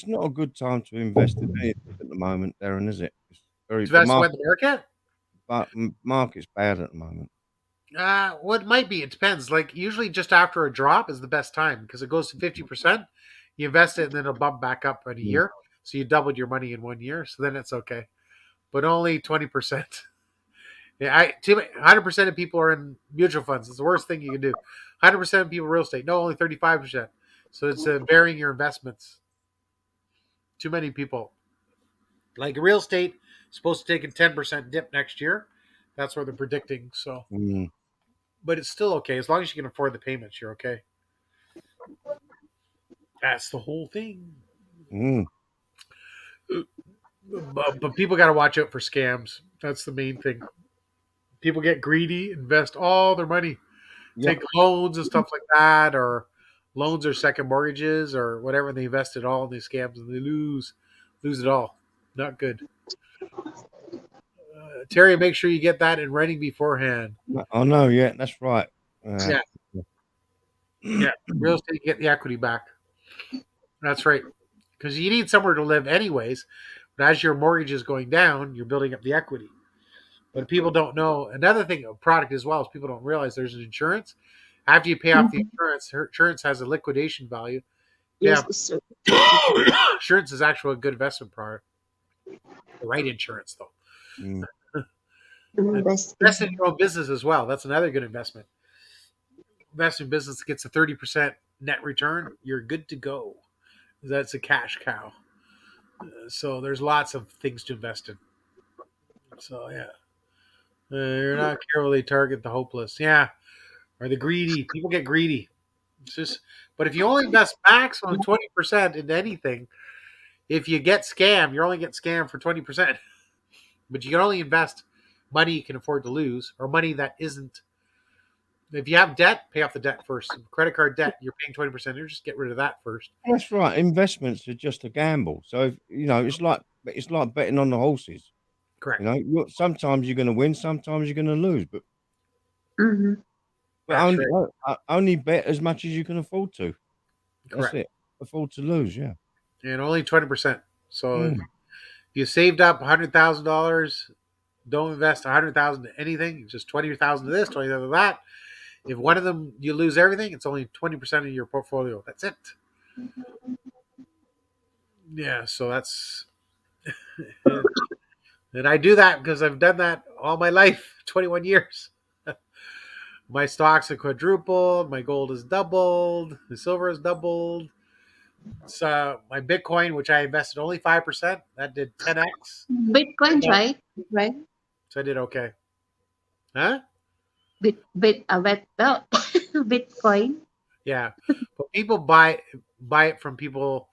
not a good time to invest in anything at the moment, Darren, is it? It's the Invest in what, the market? market's bad at the moment. What might be, it depends. Like usually, just after a drop is the best time because it goes to 50%. You invest it, and then it'll bump back up in a Mm. year. So you doubled your money in 1 year. So then it's okay, but only 20%. Yeah, 100% of people are in mutual funds. It's the worst thing you can do. 100% of people real estate. No, only 35%. So it's varying your investments. Too many people. Like real estate, supposed to take a 10% dip next year. That's what they're predicting. So, Mm. but it's still okay as long as you can afford the payments. You're okay. That's the whole thing. Mm. But people got to watch out for scams. That's the main thing. People get greedy, invest all their money, Yep. take loans and stuff like that, or loans or second mortgages or whatever, and they invest it all in these scams and they lose it all. Not good. Terry, make sure you get that in writing beforehand. I know. Yeah, that's right. Yeah, yeah. Real estate, get the equity back. That's right. Because you need somewhere to live anyways. But as your mortgage is going down, you're building up the equity. But people don't know. Another thing, a product as well, is people don't realize there's an insurance. After you pay off the insurance, insurance has a liquidation value. Yes, Yeah, sir. insurance is actually a good investment product. The right insurance, though. Mm. Invest Invest in in. your own business as well. That's another good investment. Invest in business that gets a 30% net return. You're good to go. That's a cash cow. So there's lots of things to invest in. So yeah, you're not careful. They target the hopeless. Yeah, or the greedy. People get greedy. It's just, but if you only invest maximum 20% into anything, if you get scammed, you only get scammed for 20%. But you can only invest money you can afford to lose, or money that isn't. If you have debt, pay off the debt first. Credit card debt, you're paying 20%. You just get rid of that first. That's right. Investments are just a gamble. So it's like betting on the horses. Correct. Sometimes you're going to win, sometimes you're going to lose. But Mm-hmm. But That's right. only bet as much as you can afford to. That's Correct. it. Afford to lose, yeah. And only 20%. So if Mm. you saved up $100,000, don't invest 100,000 to anything. Just 20,000 to this, 20,000 to that. If one of them you lose everything, it's only 20% of your portfolio. That's it. Yeah. So that's and I do that because I've done that all my life, 21 years. My stocks have quadrupled. My gold has doubled. The silver has doubled. So my Bitcoin, which I invested only 5%, that did 10x. Bitcoin, right? Right. So I did okay. Huh? Well, Bitcoin. Yeah. But people buy it from people.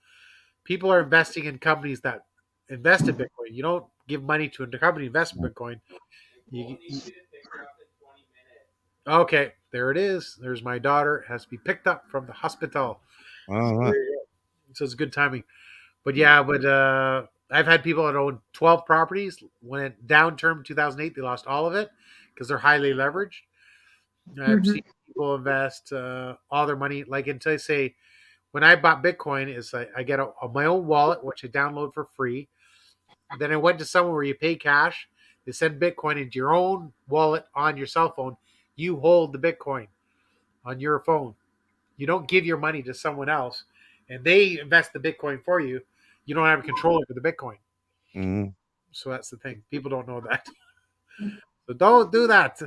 People are investing in companies that invest in Bitcoin. You don't give money to a company invest in Bitcoin. You, okay, there it is. There's my daughter. It has to be picked up from the hospital. So All right. there you go. So it's good timing. But yeah, I've had people that own 12 properties. When it downturned 2008, they lost all of it because they're highly leveraged. I've Mm-hmm. seen people invest all their money. Like until say, when I bought Bitcoin, is I get my own wallet, which I download for free. Then I went to somewhere where you pay cash. They send Bitcoin into your own wallet on your cell phone. You hold the Bitcoin on your phone. You don't give your money to someone else, and they invest the Bitcoin for you. You don't have control over the Bitcoin. Mm. So that's the thing. People don't know that. So don't do that.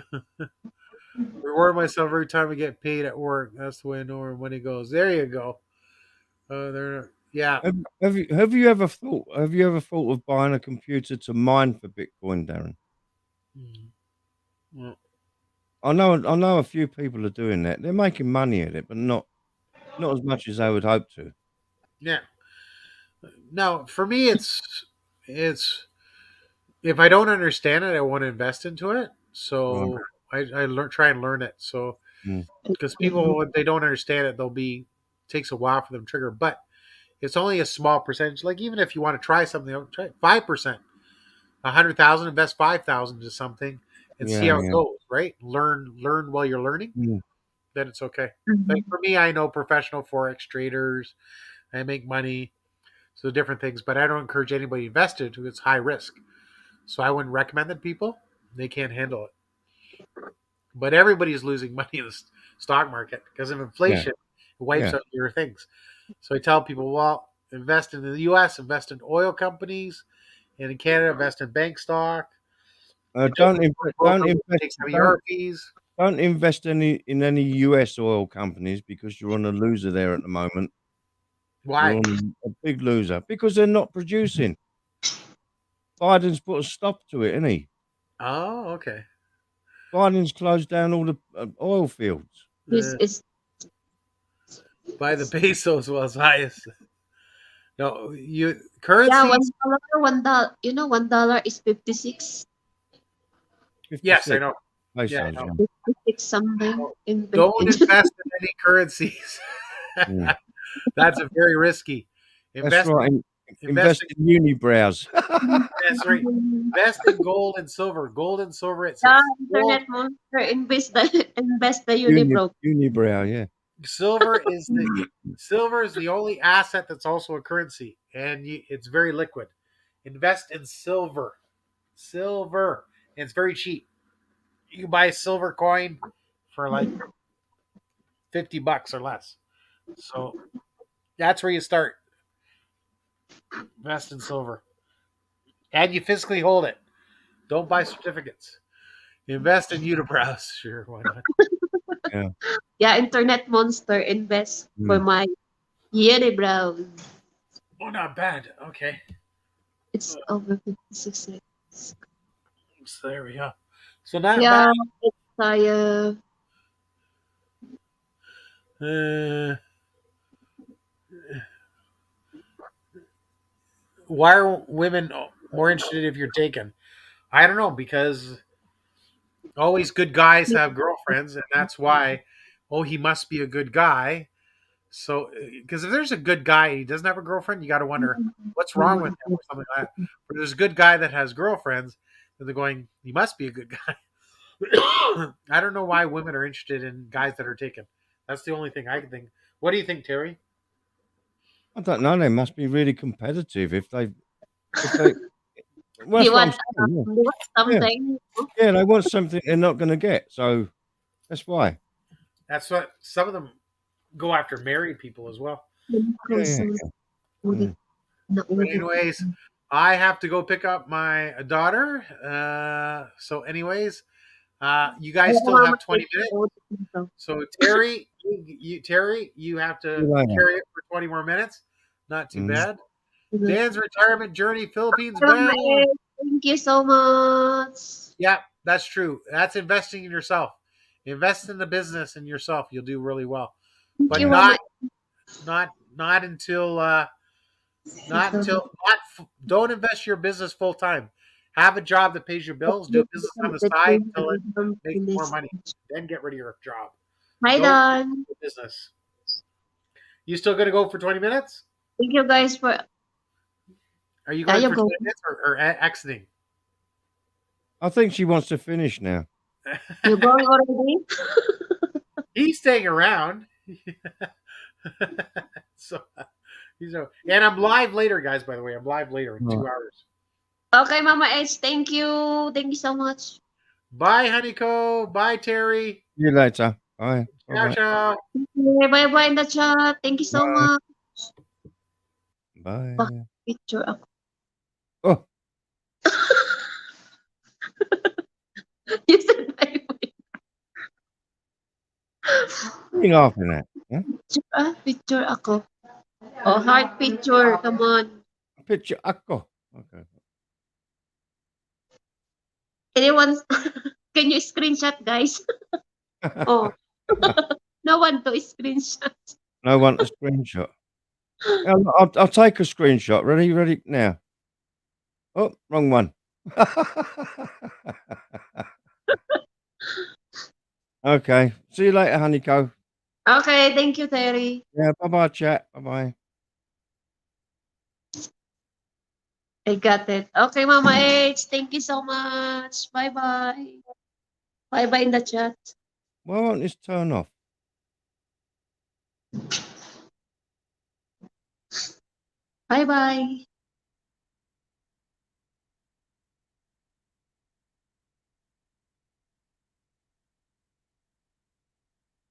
Reward myself every time I get paid at work. That's the way I know where money goes. There you go. Yeah. Have you ever thought of buying a computer to mine for Bitcoin, Darren? Mm. Well, I know a few people are doing that. They're making money at it, but not as much as I would hope to. yeah. No, for me, it's if I don't understand it, I want to invest into it. Right. So try and learn it. So Mm. because people, if they don't understand it, takes a while for them to trigger. But it's only a small percentage. Like even if you want to try something, try 5%, 100,000, invest 5,000 to something, and see Yeah, how it yeah. goes. Right? Learn while you're learning. Mm. Then it's okay. Like Mm-hmm. for me, I know professional forex traders. I make money, so different things. But I don't encourage anybody to invest into it's high risk. So I wouldn't recommend it to people. They can't handle it. But everybody's losing money in the stock market because of Yeah, inflation. It wipes yeah. out your things. So I tell people, well, invest in the U.S., invest in oil companies, and in Canada, invest in bank stock. And don't broker take some of your fees. Don't invest in any US oil companies because you're on a loser there at the moment. You're Why? on a big loser because they're not producing. Biden's put a stop to it, isn't he? Oh, okay. Biden's closed down all the oil fields. This Uh, is by the pesos was highest. No, you yeah, currencies. $1. $1 is 56. Yes, I 56 know. Yeah, I pesos, know. yeah. 56 something No, in don't Philippines. invest in any currencies. Mm. That's a very risky. That's Invest right. invest Invest in in unibrows. That's right. Invest in gold and silver. Gold and silver. Yeah, Gold. internet monster invest the unibrow. Unibrow, yeah. Silver is the silver is the only asset that's also a currency, and it's very liquid. Invest in silver. Silver. And it's very cheap. You can buy a silver coin for like $50 or less. So that's where you start. Invest in silver, and you physically hold it. Don't buy certificates. Invest in unibrows. Sure, why not? Yeah. Yeah, internet monster invest for Mm. my unibrows. Oh, not bad. Okay. It's over 56 seconds. So there we go. So not bad. Yeah, it's Uh, why are women more interested if you're taken? I don't know because always good guys have girlfriends, and that's why. Oh, he must be a good guy. So, because if there's a good guy and he doesn't have a girlfriend, you got to wonder what's wrong with him or something like that. But there's a good guy that has girlfriends, and they're going, he must be a good guy. I don't know why women are interested in guys that are taken. That's the only thing I can think. What do you think, Terry? I don't know. They must be really competitive if they. Well, They that's what I'm want, saying. they want Yeah, something. yeah, yeah. They want something they're not going to get, so that's why. That's what some of them go after married people as well. Yeah, yeah. Mm. But anyways, I have to go pick up my daughter. You guys still have 20 minutes. So Terry, you have See to you later. carry it for 20 more minutes. Not too Mm. bad. Dan's retirement journey, Philippines bound. Thank you so much. Yeah, that's true. That's investing in yourself. Invest in the business and yourself. You'll do really well. Thank But you, Mama. not until not until not don't invest your business full time. Have a job that pays your bills. Do a business on the side until it makes more money. Then get rid of your job. Hi, Don't Don. do business. You still going to go for 20 minutes? Thank you guys for. Are you Yeah, going you for go. 20 minutes or exiting? I think she wants to finish now. You going already? He's staying around. So and I'm live later, guys. By the way, I'm live later in Right. 2 hours. Okay, Mama H. Thank you. Thank you so much. Bye, Honeyco. Bye, Terry. See you later. Bye. Bye. Ciao, Bye. ciao. Okay, bye-bye in the chat. Thank you so Bye. much. Bye. Picture ako. Oh, You said bye-bye. what are you laughing at? Huh? Picture ako. Oh, heart picture. Come on. Picture ako. Okay. Anyone? Can you screenshot, guys? Oh, no one to screenshot. No one to screenshot. I'll take a screenshot. Ready? Ready now. Oh, wrong one. Okay. See you later, Honeyco. Okay, thank you, Terry. Yeah. Bye bye, chat. Bye bye. I got it. Okay, Mama H. Thank you so much. Bye-bye. Bye-bye in the chat. Why won't this turn off? Bye-bye.